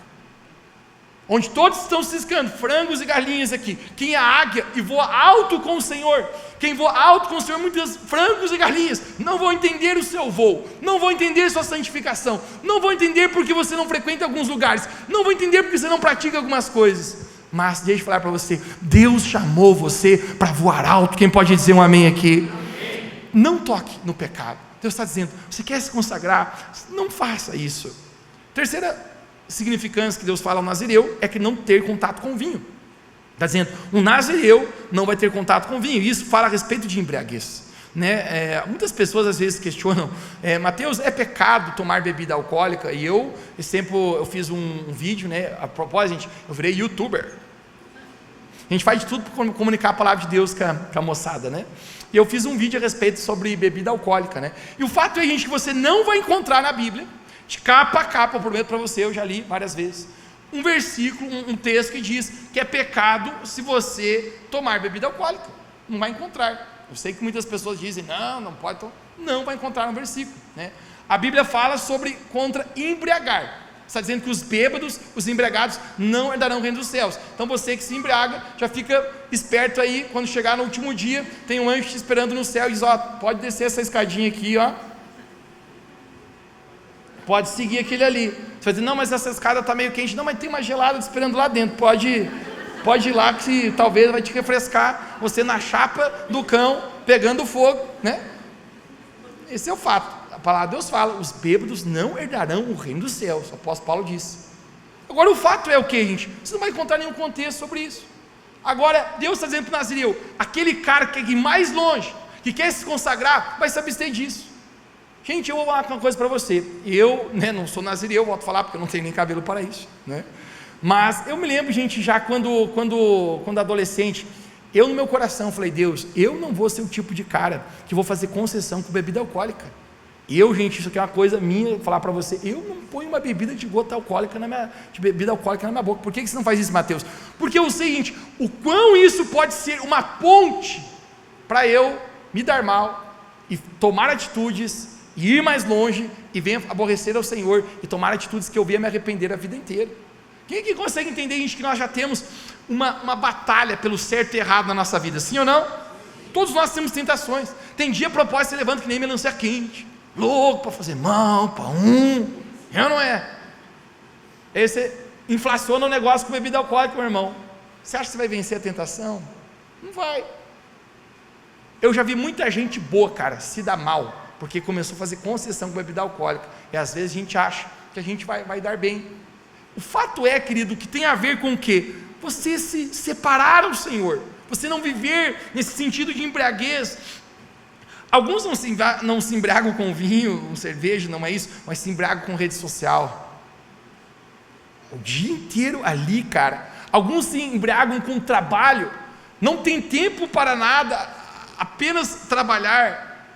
Onde todos estão ciscando, frangos e galinhas aqui. Quem é águia e voa alto com o Senhor, quem voa alto com o Senhor, muitos frangos e galinhas não vão entender o seu voo, não vão entender sua santificação, não vão entender porque você não frequenta alguns lugares, não vão entender porque você não pratica algumas coisas. Mas deixa eu falar para você: Deus chamou você para voar alto. Quem pode dizer um amém aqui? Amém. Não toque no pecado. Deus está dizendo: você quer se consagrar? Não faça isso. Terceira significância que Deus fala ao nazireu é que não ter contato com vinho. Está dizendo: um nazireu não vai ter contato com vinho. Isso fala a respeito de embriaguez, né? Muitas pessoas às vezes questionam: Mateus, é pecado tomar bebida alcoólica? E esse tempo eu fiz um vídeo, né? A propósito, gente, eu virei youtuber. A gente faz de tudo para comunicar a palavra de Deus com a moçada, né? E eu fiz um vídeo a respeito sobre bebida alcoólica, né? E o fato é, gente, que você não vai encontrar na Bíblia, de capa a capa, eu prometo para você, eu já li várias vezes, um versículo, um texto que diz que é pecado se você tomar bebida alcoólica. Não vai encontrar. Eu sei que muitas pessoas dizem: não pode, não vai encontrar um versículo, né? A Bíblia fala contra embriagar. Está dizendo que os bêbados, os embriagados, não herdarão o reino dos céus. Então você que se embriaga, já fica esperto aí, quando chegar no último dia, tem um anjo te esperando no céu e diz, ó, pode descer essa escadinha aqui, ó, pode seguir aquele ali. Você vai dizer, não, mas essa escada está meio quente. Não, mas tem uma gelada te esperando lá dentro, pode ir lá que talvez vai te refrescar, você na chapa do cão, pegando fogo, né? Esse é o fato. A palavra de Deus fala, os bêbados não herdarão o reino dos céus, o apóstolo Paulo disse. Agora o fato é o que, gente? Você não vai encontrar nenhum contexto sobre isso. Agora, Deus está dizendo para o Nazireu, aquele cara que quer ir mais longe, que quer se consagrar, vai se abster disso. Gente, eu vou falar uma coisa para você, eu, não sou Nazireu, volto a falar, porque eu não tenho nem cabelo para isso, né? Mas eu me lembro, gente, já quando adolescente, eu no meu coração falei, Deus, eu não vou ser o tipo de cara que vou fazer concessão com bebida alcoólica. Gente, isso aqui é uma coisa minha, vou falar para você, eu não ponho uma bebida de gota alcoólica de bebida alcoólica na minha boca. Por que você não faz isso, Mateus? Porque eu sei, gente, o quão isso pode ser uma ponte para eu me dar mal e tomar atitudes, e ir mais longe e venha aborrecer ao Senhor e tomar atitudes que eu venha me arrepender a vida inteira. Quem que consegue entender, gente, que nós já temos uma batalha pelo certo e errado na nossa vida, sim ou não? Todos nós temos tentações. Tem dia propósito você levanta que nem melancia quente, louco para fazer mal para é ou não é? Aí você inflaciona o negócio com bebida alcoólica, meu irmão. Você acha que você vai vencer a tentação? Não vai. Eu já vi muita gente boa, cara, se dar mal, porque começou a fazer concessão com bebida alcoólica, e às vezes a gente acha que a gente vai dar bem. O fato é, querido, que tem a ver com o quê? Você se separar do Senhor, você não viver nesse sentido de embriaguez. Alguns não se embriagam com vinho, com cerveja, não é isso, mas se embriagam com rede social, o dia inteiro ali, cara. Alguns se embriagam com trabalho, não tem tempo para nada, apenas trabalhar.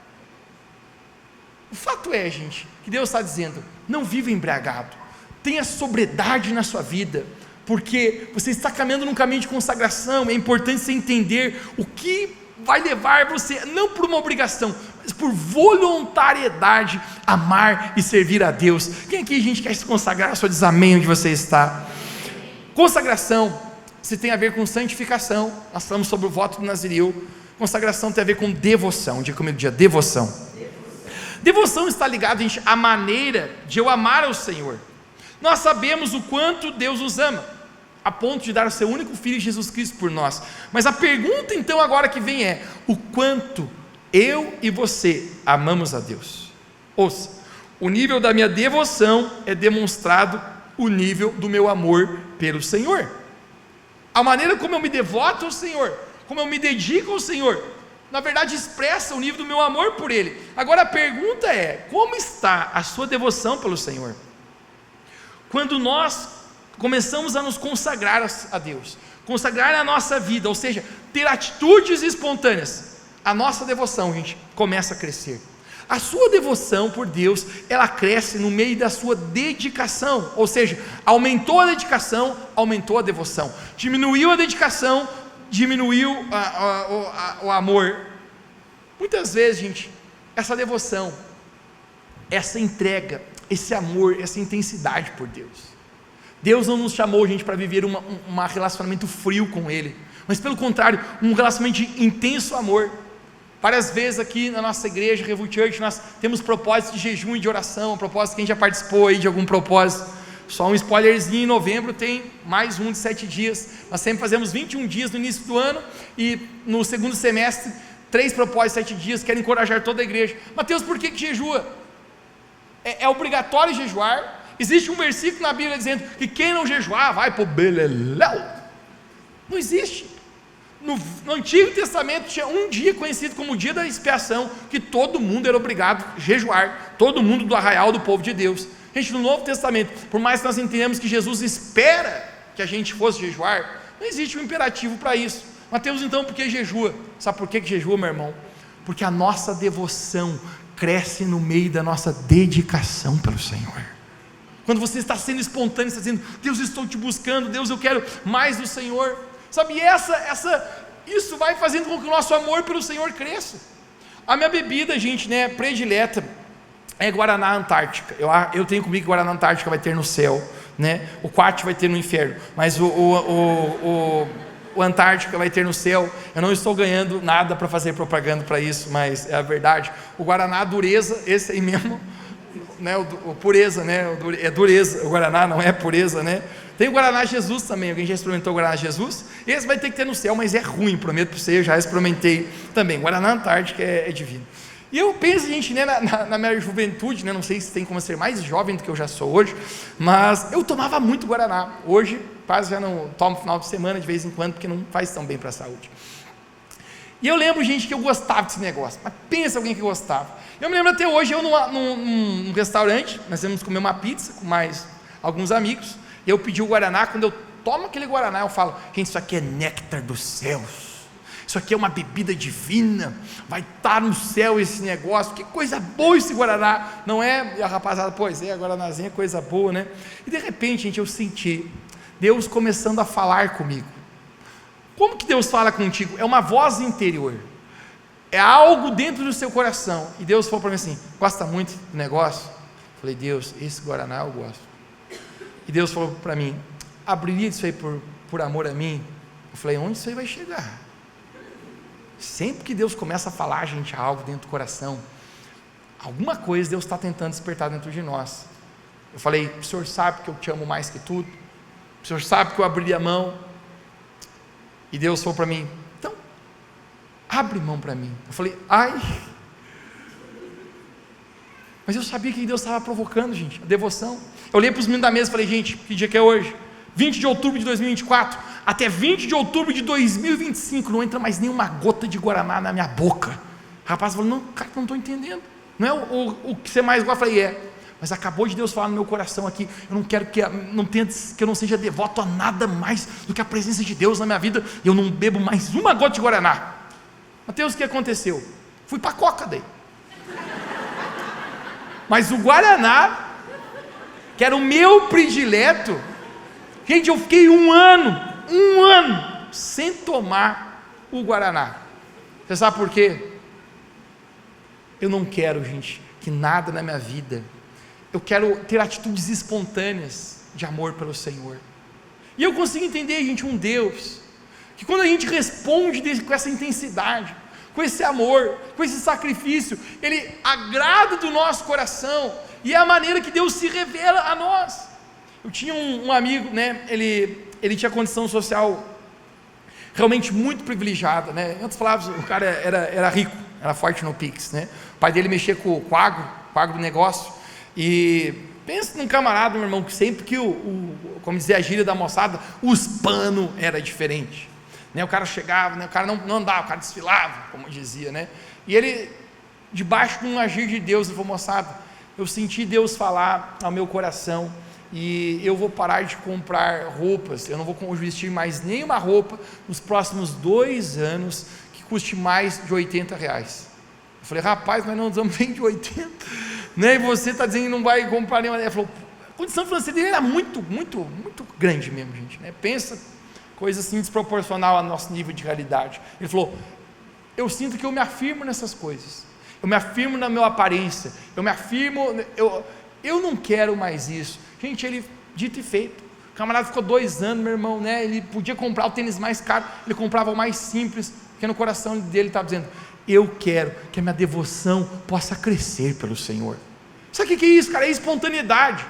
O fato é, gente, que Deus está dizendo, não viva embriagado, tenha sobriedade na sua vida, porque você está caminhando num caminho de consagração. É importante você entender o que vai levar você, não por uma obrigação, mas por voluntariedade, amar e servir a Deus. Quem aqui, gente, quer se consagrar? Só diz amém onde você está. Consagração, se tem a ver com santificação, nós falamos sobre o voto do Nazireu. Consagração tem a ver com devoção. Diga comigo, dia, devoção. Devoção está ligada, gente, à maneira de eu amar ao Senhor. Nós sabemos o quanto Deus nos ama, a ponto de dar o seu único Filho, Jesus Cristo, por nós. Mas a pergunta então agora que vem é, o quanto eu e você amamos a Deus? Ouça, o nível da minha devoção é demonstrado o nível do meu amor pelo Senhor. A maneira como eu me devoto ao Senhor, como eu me dedico ao Senhor, na verdade expressa o nível do meu amor por Ele. Agora a pergunta é, como está a sua devoção pelo Senhor? Quando nós começamos a nos consagrar a Deus, consagrar a nossa vida, ou seja, ter atitudes espontâneas, a nossa devoção, gente, começa a crescer. A sua devoção por Deus, ela cresce no meio da sua dedicação, ou seja, aumentou a dedicação, aumentou a devoção, diminuiu a dedicação, diminuiu o amor. Muitas vezes, gente, essa devoção, essa entrega, esse amor, essa intensidade por Deus não nos chamou, gente, para viver um relacionamento frio com Ele, mas pelo contrário, um relacionamento de intenso amor. Várias vezes aqui na nossa igreja, Revo Church, nós temos propósitos de jejum e de oração, propósito, quem já participou aí de algum propósito, só um spoilerzinho, em novembro tem mais um de 7 dias, nós sempre fazemos 21 dias no início do ano, e no segundo semestre, 3 propósitos, 7 dias, quero encorajar toda a igreja. Mateus, por que jejua? É obrigatório jejuar? Existe um versículo na Bíblia dizendo que quem não jejuar vai para o beleléu? Não existe. No Antigo Testamento tinha um dia conhecido como o dia da expiação, que todo mundo era obrigado a jejuar, todo mundo do arraial do povo de Deus. Gente, no Novo Testamento, por mais que nós entendamos que Jesus espera que a gente fosse jejuar, não existe um imperativo para isso. Mateus, então, por que jejua? Sabe por que jejua, meu irmão? Porque a nossa devoção cresce no meio da nossa dedicação pelo Senhor. Quando você está sendo espontâneo, está dizendo, Deus, estou te buscando, Deus, eu quero mais do Senhor, sabe, isso vai fazendo com que o nosso amor pelo Senhor cresça. A minha bebida, gente, predileta, é Guaraná Antártica. Eu tenho comigo que Guaraná Antártica vai ter no céu, né? O Quat vai ter no inferno, mas o Antártica vai ter no céu. Eu não estou ganhando nada para fazer propaganda para isso, mas é a verdade. O Guaraná Dureza, esse aí mesmo, né? O Pureza, né? É dureza, o Guaraná não é pureza, né? Tem o Guaraná Jesus também. Alguém já experimentou o Guaraná Jesus? Esse vai ter que ter no céu, mas é ruim, prometo para você. Eu já experimentei também. Guaraná Antártica é divino. E eu penso, gente, né, na minha juventude, né, não sei se tem como ser mais jovem do que eu já sou hoje, mas eu tomava muito Guaraná. Hoje, quase já não tomo no final de semana, de vez em quando, porque não faz tão bem para a saúde. E eu lembro, gente, que eu gostava desse negócio. Mas pensa alguém que gostava. Eu me lembro até hoje, eu num restaurante, nós íamos comer uma pizza com mais alguns amigos, e eu pedi o Guaraná. Quando eu tomo aquele Guaraná, eu falo: gente, isso aqui é néctar dos céus. Isso aqui é uma bebida divina, vai estar no céu esse negócio, que coisa boa esse Guaraná, não é? E a rapaziada, pois é, Guaranazinho é coisa boa, né? E de repente, gente, eu senti Deus começando a falar comigo. Como que Deus fala contigo? É uma voz interior, é algo dentro do seu coração. E Deus falou para mim assim: gosta muito do negócio? Eu falei: Deus, esse Guaraná eu gosto. E Deus falou para mim: abriria isso aí por amor a mim? Eu falei: onde isso aí vai chegar? Sempre que Deus começa a falar, gente, algo dentro do coração, alguma coisa Deus está tentando despertar dentro de nós. Eu falei: o Senhor sabe que eu te amo mais que tudo, o Senhor sabe que eu abriria a mão. E Deus falou para mim: então, abre mão para mim. Eu falei: ai, mas eu sabia que Deus estava provocando, gente, a devoção. Eu olhei para os meninos da mesa e falei: gente, que dia que é hoje? 20 de outubro de 2024, até 20 de outubro de 2025, não entra mais nenhuma gota de Guaraná na minha boca. O rapaz falou: não, cara, não estou entendendo, não é o que você mais gosta? Eu falei: é, mas acabou de Deus falar no meu coração aqui, eu não quero que eu não seja devoto a nada mais do que a presença de Deus na minha vida, e eu não bebo mais uma gota de Guaraná. Mateus, o que aconteceu? Fui para a Coca daí. Mas o Guaraná, que era o meu predileto, gente, eu fiquei um ano sem tomar o Guaraná. Você sabe por quê? Eu não quero, gente, que nada na minha vida, eu quero ter atitudes espontâneas de amor pelo Senhor. E eu consigo entender, gente, um Deus, que quando a gente responde com essa intensidade, com esse amor, com esse sacrifício, Ele agrada do nosso coração, e é a maneira que Deus se revela a nós. Eu tinha um amigo, né, ele tinha condição social realmente muito privilegiada, né? Em outras palavras, o cara era rico, era forte no Pix, né? O pai dele mexia com o quagro do negócio, e pensa num camarada, meu irmão, que sempre que como dizia a gíria da moçada, os panos era diferente, né? O cara chegava, né? O cara não andava, o cara desfilava, como dizia, né? E ele, debaixo de um agir de Deus, ele falou: moçada, eu senti Deus falar ao meu coração, e eu vou parar de comprar roupas, eu não vou vestir mais nenhuma roupa nos próximos 2 anos que custe mais de R$80. Eu falei: rapaz, mas não usamos nem de 80, né? E você está dizendo que não vai comprar nenhuma. Ele falou: a condição financeira dele era muito, muito, muito grande mesmo, gente, né? Pensa, coisa assim desproporcional ao nosso nível de realidade. Ele falou: eu sinto que eu me afirmo nessas coisas, eu me afirmo na minha aparência, eu me afirmo, eu não quero mais isso. Gente, ele, dito e feito, o camarada ficou 2 anos, meu irmão, né? Ele podia comprar o tênis mais caro, ele comprava o mais simples, porque no coração dele estava dizendo: eu quero que a minha devoção possa crescer pelo Senhor. Sabe o que é isso, cara? É espontaneidade.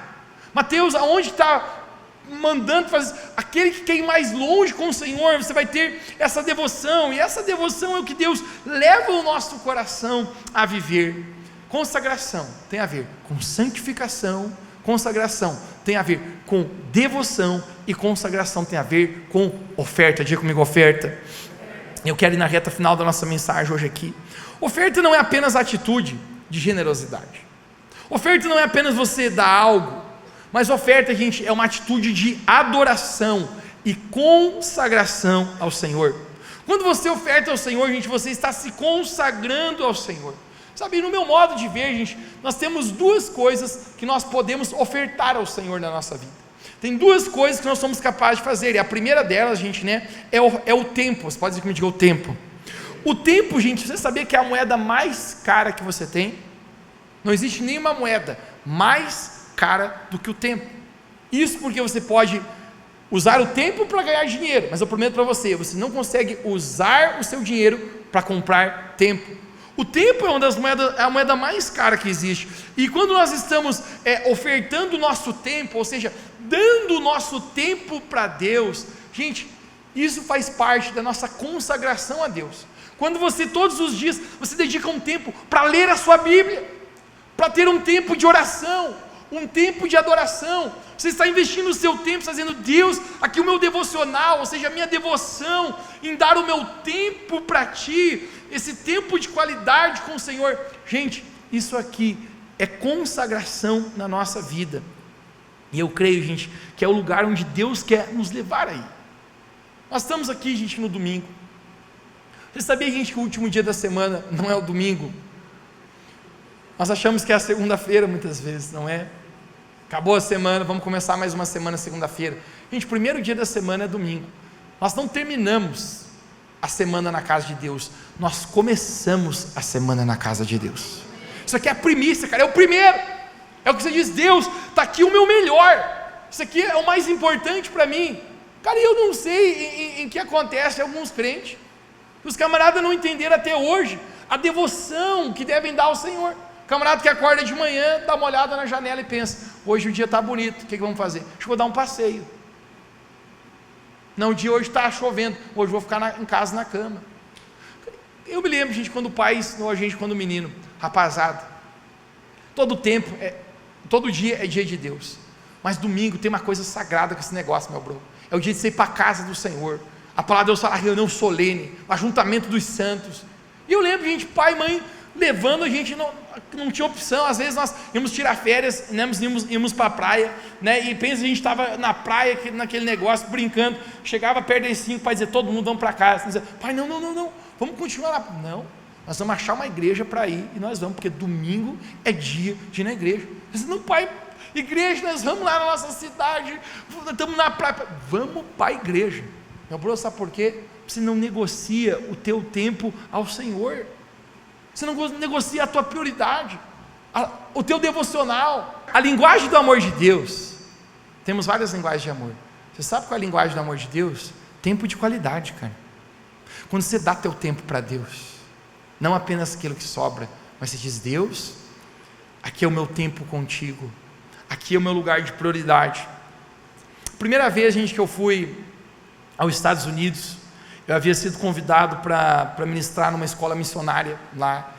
Mateus, aonde está mandando fazer? Aquele que quer ir mais longe com o Senhor, você vai ter essa devoção, e essa devoção é o que Deus leva o nosso coração a viver. Consagração tem a ver com santificação, consagração tem a ver com devoção, e consagração tem a ver com oferta. Diga comigo: oferta. Eu quero ir na reta final da nossa mensagem hoje aqui. Oferta não é apenas atitude de generosidade, oferta não é apenas você dar algo, mas oferta, gente, é uma atitude de adoração e consagração ao Senhor. Quando você oferta ao Senhor, gente, você está se consagrando ao Senhor. Sabe, no meu modo de ver, gente, nós temos 2 coisas que nós podemos ofertar ao Senhor na nossa vida. Tem 2 coisas que nós somos capazes de fazer, e a primeira delas, gente, né, é o tempo. Você pode dizer comigo: o tempo. O tempo, gente, você sabia que é a moeda mais cara que você tem? Não existe nenhuma moeda mais cara do que o tempo. Isso porque você pode usar o tempo para ganhar dinheiro, mas eu prometo para você, você não consegue usar o seu dinheiro para comprar tempo. O tempo é uma das moedas, é a moeda mais cara que existe. E quando nós estamos ofertando o nosso tempo, ou seja, dando o nosso tempo para Deus, gente, isso faz parte da nossa consagração a Deus. Quando você todos os dias, você dedica um tempo para ler a sua Bíblia, para ter um tempo de oração, um tempo de adoração, você está investindo o seu tempo, está dizendo, Deus, aqui o meu devocional, ou seja, a minha devoção, em dar o meu tempo para Ti, esse tempo de qualidade com o Senhor, gente, isso aqui é consagração na nossa vida, e eu creio, gente, que é o lugar onde Deus quer nos levar aí. Nós estamos aqui, gente, no domingo. Você sabia, gente, que o último dia da semana não é o domingo? Nós achamos que é a segunda-feira muitas vezes, não é? Acabou a semana, vamos começar mais uma semana segunda-feira. Gente, o primeiro dia da semana é domingo. Nós não terminamos a semana na casa de Deus, nós começamos a semana na casa de Deus. Isso aqui é a primícia, cara, é o primeiro. É o que você diz, Deus, está aqui o meu melhor. Isso aqui é o mais importante para mim. Cara, eu não sei em que acontece alguns crentes. Os camaradas não entenderam até hoje a devoção que devem dar ao Senhor. Camarada que acorda de manhã, dá uma olhada na janela e pensa, hoje o dia está bonito, o que vamos fazer? Acho que vou dar um passeio. Não, o dia hoje está chovendo, hoje vou ficar em casa na cama. Eu me lembro, gente, quando o pai ensinou a gente, quando menino, rapazada, todo dia é dia de Deus, mas domingo tem uma coisa sagrada com esse negócio, meu bro, é o dia de você ir para a casa do Senhor. A palavra de Deus fala, a reunião solene, o ajuntamento dos santos. E eu lembro, gente, pai e mãe levando a gente, não tinha opção. Às vezes nós íamos tirar férias, né, íamos para a praia, né, e pensa, a gente estava na praia, naquele negócio, brincando, chegava perto das 5, para dizer, todo mundo vamos para casa, dizia, pai, não, vamos continuar lá. Não, nós vamos achar uma igreja para ir, e nós vamos, porque domingo é dia de ir na igreja. Eu disse, não, pai, igreja, nós vamos lá na nossa cidade, estamos na praia, vamos para a igreja. Meu bro, sabe por quê? Você não negocia o teu tempo ao Senhor, você não negocia a tua prioridade, o teu devocional, a linguagem do amor de Deus. Temos várias linguagens de amor. Você sabe qual é a linguagem do amor de Deus? Tempo de qualidade, cara. Quando você dá teu tempo para Deus, não apenas aquilo que sobra, mas você diz, Deus, aqui é o meu tempo contigo, aqui é o meu lugar de prioridade. Primeira vez, gente, que eu fui aos Estados Unidos, eu havia sido convidado para ministrar numa escola missionária lá,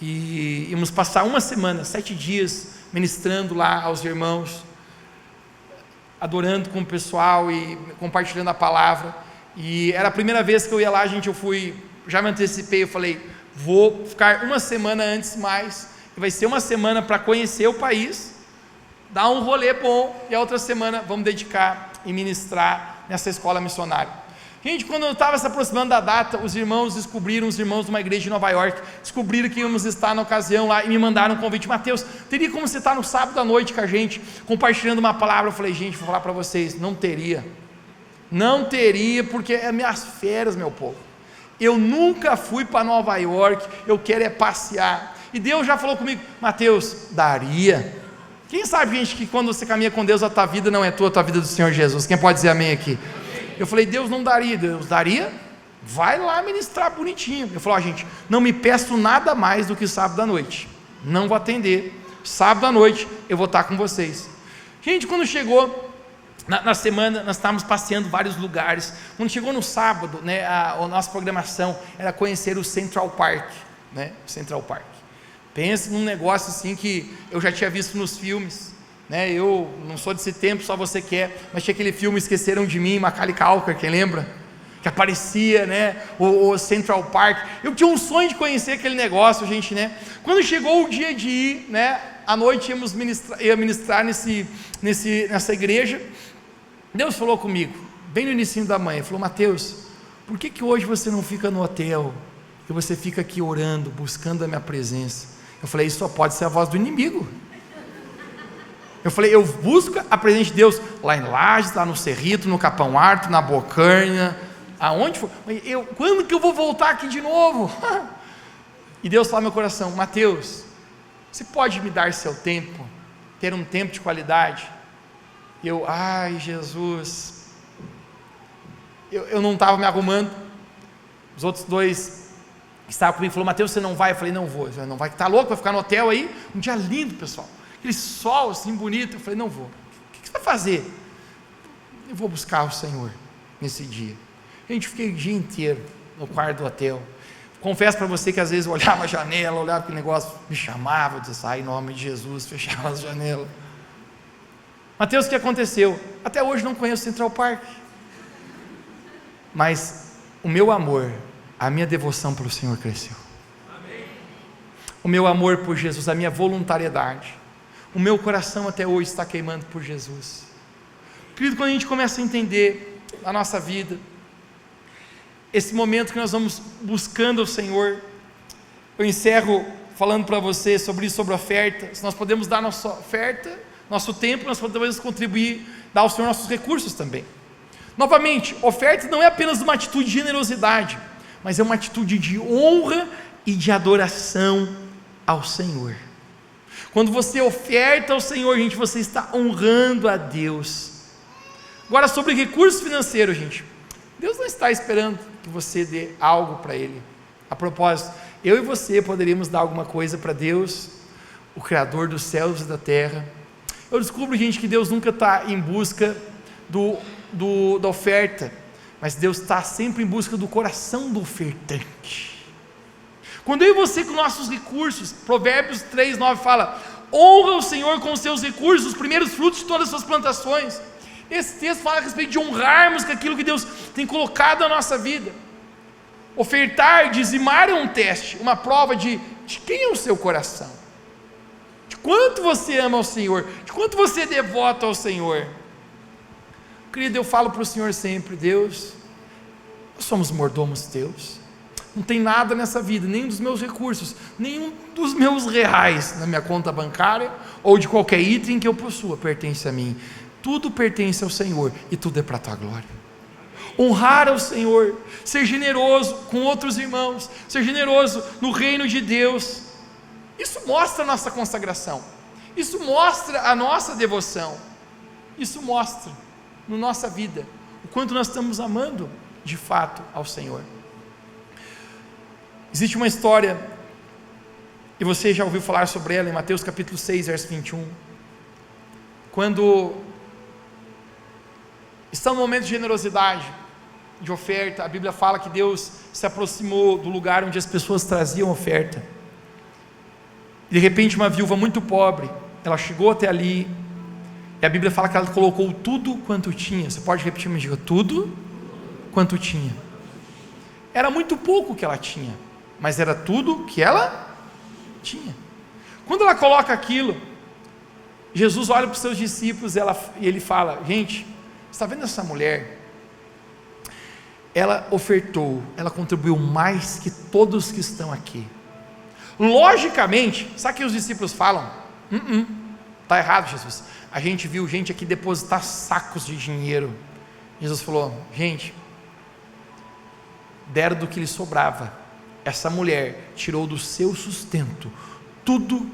e íamos passar uma semana, 7 dias, ministrando lá aos irmãos, adorando com o pessoal e compartilhando a palavra. E era a primeira vez que eu ia lá, gente, já me antecipei, eu falei, vou ficar uma semana antes mais, e vai ser uma semana para conhecer o país, dar um rolê bom, e a outra semana vamos dedicar e ministrar nessa escola missionária. Gente, quando eu estava se aproximando da data, os irmãos de uma igreja de Nova York, descobriram que íamos estar na ocasião lá, e me mandaram um convite, Mateus, teria como você estar no sábado à noite com a gente, compartilhando uma palavra? Eu falei, gente, vou falar para vocês, não teria, porque é minhas férias, meu povo, eu nunca fui para Nova York, eu quero é passear, e Deus já falou comigo, Mateus, daria. Quem sabe, gente, que quando você caminha com Deus, a tua vida não é tua, a tua vida é do Senhor Jesus? Quem pode dizer amém aqui? Eu falei, Deus não daria. Deus daria? Vai lá ministrar bonitinho. Eu falei, gente, não me peço nada mais do que sábado à noite, não vou atender, sábado à noite eu vou estar com vocês. Gente, quando chegou na semana, nós estávamos passeando vários lugares. Quando chegou no sábado, né, a nossa programação era conhecer o Central Park, né, Central Park. Pensa num negócio assim que eu já tinha visto nos filmes, né? Eu não sou desse tempo, só você quer, mas tinha aquele filme Esqueceram de Mim, Macaulay Culkin, quem lembra? Que aparecia, né, o Central Park. Eu tinha um sonho de conhecer aquele negócio, gente, né? Quando chegou o dia de ir, né, à noite ia ministrar nessa igreja, Deus falou comigo, bem no início da manhã, falou, Mateus, por que hoje você não fica no hotel, e você fica aqui orando, buscando a minha presença? Eu falei, isso só pode ser a voz do inimigo. Eu falei, eu busco a presença de Deus lá em Lages, lá no Cerrito, no Capão Alto, na Bocanha, aonde for. Quando que eu vou voltar aqui de novo? E Deus fala no meu coração, Mateus, Você pode me dar seu tempo, ter um tempo de qualidade? E eu, ai Jesus, eu não estava me arrumando. Os outros dois que estavam comigo falaram: Mateus, você não vai? Eu falei: não vou. Não vai, que tá louco, vai ficar no hotel aí, um dia lindo, pessoal, aquele sol assim bonito. Eu falei: não vou. O que você vai fazer? Eu vou buscar o Senhor nesse dia. Gente, fiquei o dia inteiro no quarto do hotel. Confesso para você que às vezes eu olhava a janela, olhava aquele negócio, me chamava, eu dizia: sai em nome de Jesus, fechava as janelas. Mateus, o que aconteceu? Até hoje não conheço Central Park, mas o meu amor, a minha devoção pelo Senhor cresceu. Amém. O meu amor por Jesus, a minha voluntariedade, o meu coração até hoje está queimando por Jesus. Querido, quando a gente começa a entender a nossa vida, esse momento que nós vamos buscando o Senhor, eu encerro falando para você sobre isso, sobre oferta. Se nós podemos dar nossa oferta, nosso tempo, nós podemos contribuir, dar ao Senhor nossos recursos também. Novamente, oferta não é apenas uma atitude de generosidade, mas é uma atitude de honra e de adoração ao Senhor. Quando você oferta ao Senhor, gente, você está honrando a Deus. Agora, sobre recursos financeiros, gente, Deus não está esperando que você dê algo para Ele. A propósito, eu e você poderíamos dar alguma coisa para Deus, o Criador dos céus e da terra. Eu descubro, gente, que Deus nunca está em busca da oferta, mas Deus está sempre em busca do coração do ofertante. Quando eu e você, com nossos recursos, Provérbios 3:9 fala: honra o Senhor com os seus recursos, os primeiros frutos de todas as suas plantações. Esse texto fala a respeito de honrarmos com aquilo que Deus tem colocado na nossa vida. Ofertar, dizimar é um teste, uma prova de quem é o seu coração, de quanto você ama ao Senhor, de quanto você é devoto ao Senhor. Querido, eu falo para o Senhor sempre: Deus, nós somos mordomos teus, não tem nada nessa vida, nem dos meus recursos, nenhum dos meus reais na minha conta bancária, ou de qualquer item que eu possua, pertence a mim. Tudo pertence ao Senhor, e tudo é para a tua glória. Honrar ao Senhor, ser generoso com outros irmãos, ser generoso no reino de Deus, isso mostra a nossa consagração, isso mostra a nossa devoção, isso mostra na nossa vida o quanto nós estamos amando de fato ao Senhor. Existe uma história, e você já ouviu falar sobre ela em Mateus capítulo 6, verso 21, quando está no momento de generosidade, de oferta, a Bíblia fala que Deus se aproximou do lugar onde as pessoas traziam oferta. De repente, uma viúva muito pobre, ela chegou até ali, e a Bíblia fala que ela colocou tudo quanto tinha. Você pode repetir, me diga: tudo quanto tinha. Era muito pouco que ela tinha, mas era tudo que ela tinha. Quando ela coloca aquilo, Jesus olha para os seus discípulos e ele fala: gente, está vendo essa mulher? Ela ofertou, ela contribuiu mais que todos que estão aqui. Logicamente, sabe o que os discípulos falam? Está errado, Jesus. A gente viu gente aqui depositar sacos de dinheiro. Jesus falou: gente, deram do que lhe sobrava. Essa mulher tirou do seu sustento tudo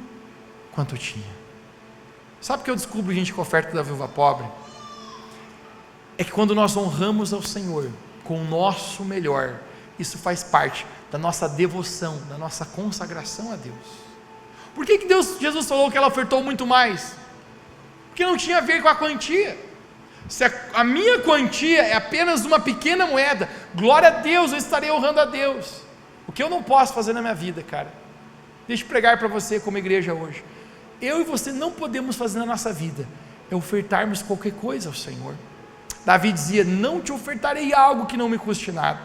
quanto tinha. Sabe o que eu descubro, gente, com a oferta da viúva pobre? É que quando nós honramos ao Senhor com o nosso melhor, isso faz parte da nossa devoção, da nossa consagração a Deus. Por que Jesus falou que ela ofertou muito mais? Porque não tinha a ver com a quantia. Se a minha quantia é apenas uma pequena moeda, glória a Deus, eu estarei honrando a Deus. O que eu não posso fazer na minha vida, cara, deixa eu pregar para você como igreja hoje, eu e você não podemos fazer na nossa vida, é ofertarmos qualquer coisa ao Senhor. Davi dizia: não te ofertarei algo que não me custe nada.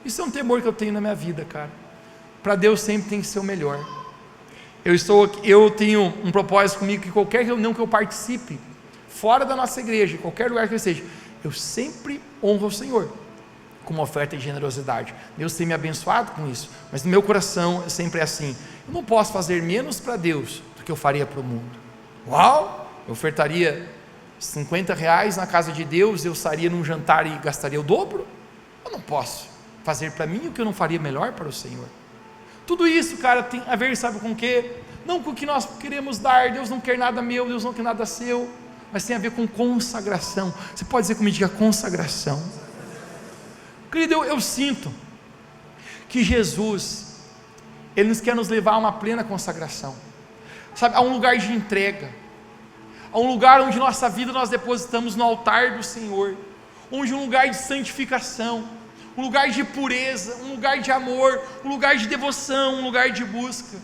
Isso é um temor que eu tenho na minha vida, cara. Para Deus sempre tem que ser o melhor. Eu tenho um propósito comigo, que qualquer reunião que eu participe, fora da nossa igreja, em qualquer lugar que eu esteja, eu sempre honro ao Senhor, com uma oferta de generosidade. Deus tem me abençoado com isso, mas no meu coração sempre é assim: eu não posso fazer menos para Deus do que eu faria para o mundo. Uau, eu ofertaria R$50 na casa de Deus, eu sairia num jantar e gastaria o dobro? Eu não posso fazer para mim o que eu não faria melhor para o Senhor. Tudo isso, cara, tem a ver, sabe com o quê? Não com o que nós queremos dar. Deus não quer nada meu, Deus não quer nada seu, mas tem a ver com consagração. Você pode dizer comigo, diga consagração. Querido, eu sinto que Jesus, Ele nos quer nos levar a uma plena consagração, sabe, a um lugar de entrega, a um lugar onde nossa vida nós depositamos no altar do Senhor, onde um lugar de santificação, um lugar de pureza, um lugar de amor, um lugar de devoção, um lugar de busca.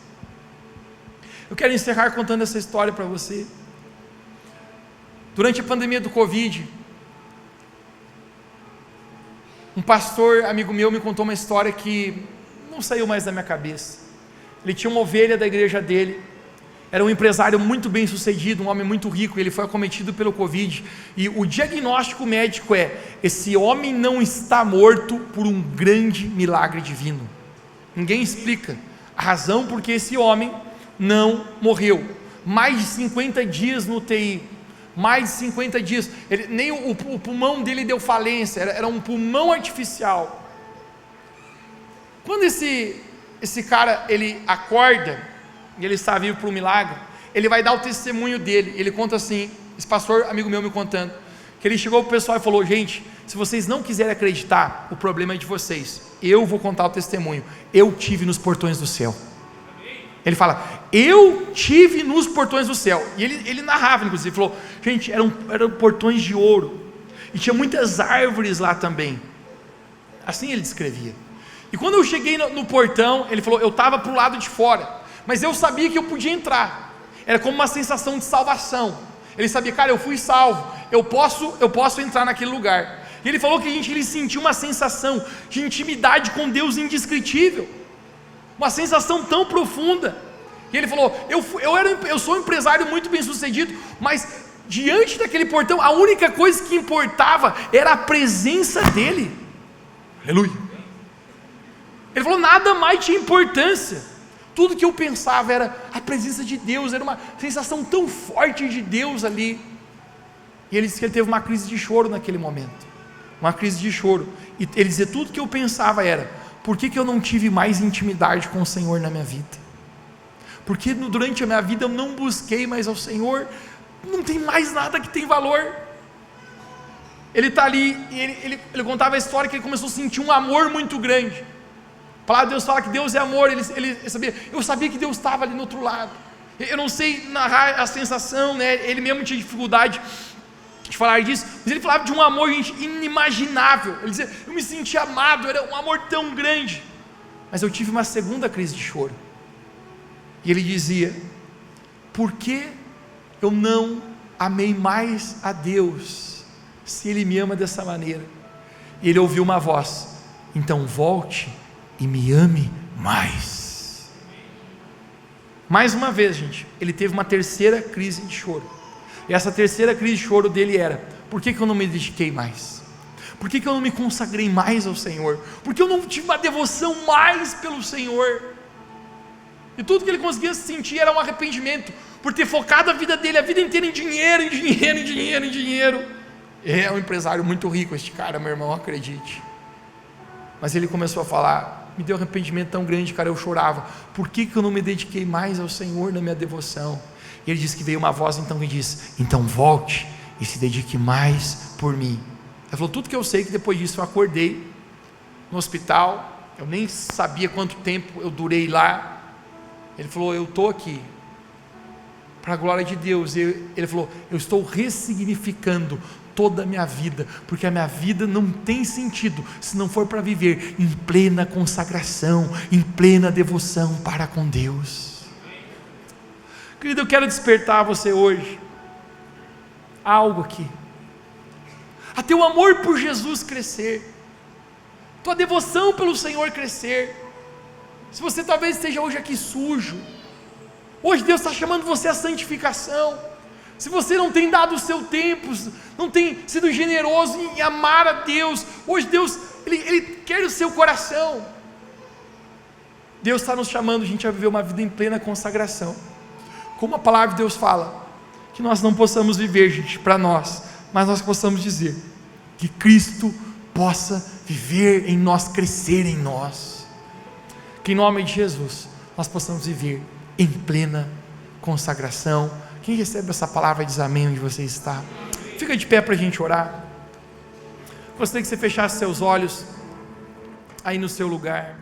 Eu quero encerrar contando essa história para você. Durante a pandemia do Covid, um pastor amigo meu me contou uma história que não saiu mais da minha cabeça. Ele tinha uma ovelha da igreja dele, era um empresário muito bem sucedido, um homem muito rico, ele foi acometido pelo Covid, e o diagnóstico médico é: esse homem não está morto por um grande milagre divino. Ninguém explica a razão porque esse homem não morreu. Mais de 50 dias no UTI, mais de 50 dias, nem o pulmão dele deu falência, era um pulmão artificial. Quando esse cara, ele acorda, e ele está vivo por um milagre, ele vai dar o testemunho dele. Ele conta assim, esse pastor amigo meu me contando, que ele chegou para o pessoal e falou: gente, se vocês não quiserem acreditar, o problema é de vocês, eu vou contar o testemunho. Eu tive nos portões do céu. Ele fala: eu tive nos portões do céu. E ele narrava, inclusive, falou: gente, eram portões de ouro, e tinha muitas árvores lá também. Assim ele descrevia. E quando eu cheguei no portão, ele falou: eu estava para o lado de fora, mas eu sabia que eu podia entrar. Era como uma sensação de salvação. Ele sabia: cara, eu fui salvo, eu posso entrar naquele lugar. E ele falou que ele sentiu uma sensação de intimidade com Deus indescritível, uma sensação tão profunda. E ele falou: eu sou um empresário muito bem sucedido, mas diante daquele portão, a única coisa que importava era a presença dele. Aleluia. Ele falou: nada mais tinha importância. Tudo que eu pensava era a presença de Deus, era uma sensação tão forte de Deus ali. E ele disse que ele teve uma crise de choro naquele momento, uma crise de choro, e ele dizia: tudo que eu pensava era: por que eu não tive mais intimidade com o Senhor na minha vida? Porque durante a minha vida eu não busquei mais ao Senhor, não tem mais nada que tem valor. Ele está ali, e ele contava a história que ele começou a sentir um amor muito grande. A palavra de Deus fala que Deus é amor. Eu sabia que Deus estava ali no outro lado. Eu não sei narrar a sensação, né? Ele mesmo tinha dificuldade de falar disso, mas ele falava de um amor, gente, inimaginável. Ele dizia: eu me senti amado, era um amor tão grande. Mas eu tive uma segunda crise de choro, e ele dizia: por que eu não amei mais a Deus, se Ele me ama dessa maneira? E ele ouviu uma voz: então volte e me ame mais. Mais uma vez, gente, ele teve uma terceira crise de choro. E essa terceira crise de choro dele era: por que eu não me dediquei mais? Por que eu não me consagrei mais ao Senhor? Por que eu não tive uma devoção mais pelo Senhor? E tudo que ele conseguia sentir era um arrependimento, por ter focado a vida dele, a vida inteira em dinheiro, em dinheiro, em dinheiro, em dinheiro. É um empresário muito rico este cara, meu irmão, acredite. Mas ele começou a falar: me deu um arrependimento tão grande, cara, eu chorava. Por que eu não me dediquei mais ao Senhor na minha devoção? E ele disse que veio uma voz então que disse: então volte e se dedique mais por mim. Ele falou: tudo que eu sei que depois disso eu acordei no hospital, eu nem sabia quanto tempo eu durei lá. Ele falou: eu estou aqui para a glória de Deus. Ele falou: eu estou ressignificando toda a minha vida, porque a minha vida não tem sentido se não for para viver em plena consagração, em plena devoção para com Deus. Querido, eu quero despertar você hoje algo aqui, a teu amor por Jesus crescer, tua devoção pelo Senhor crescer. Se você talvez esteja hoje aqui sujo, hoje Deus está chamando você à santificação. Se você não tem dado o seu tempo, não tem sido generoso em amar a Deus, hoje Deus, Ele quer o seu coração. Deus está nos chamando, gente, a viver uma vida em plena consagração. Como a palavra de Deus fala, que nós não possamos viver, gente, para nós, mas nós possamos dizer que Cristo possa viver em nós, crescer em nós. que em nome de Jesus nós possamos viver em plena consagração. Quem recebe essa palavra diz amém onde você está. Fica de pé para a gente orar. Gostaria que você fechasse seus olhos aí no seu lugar.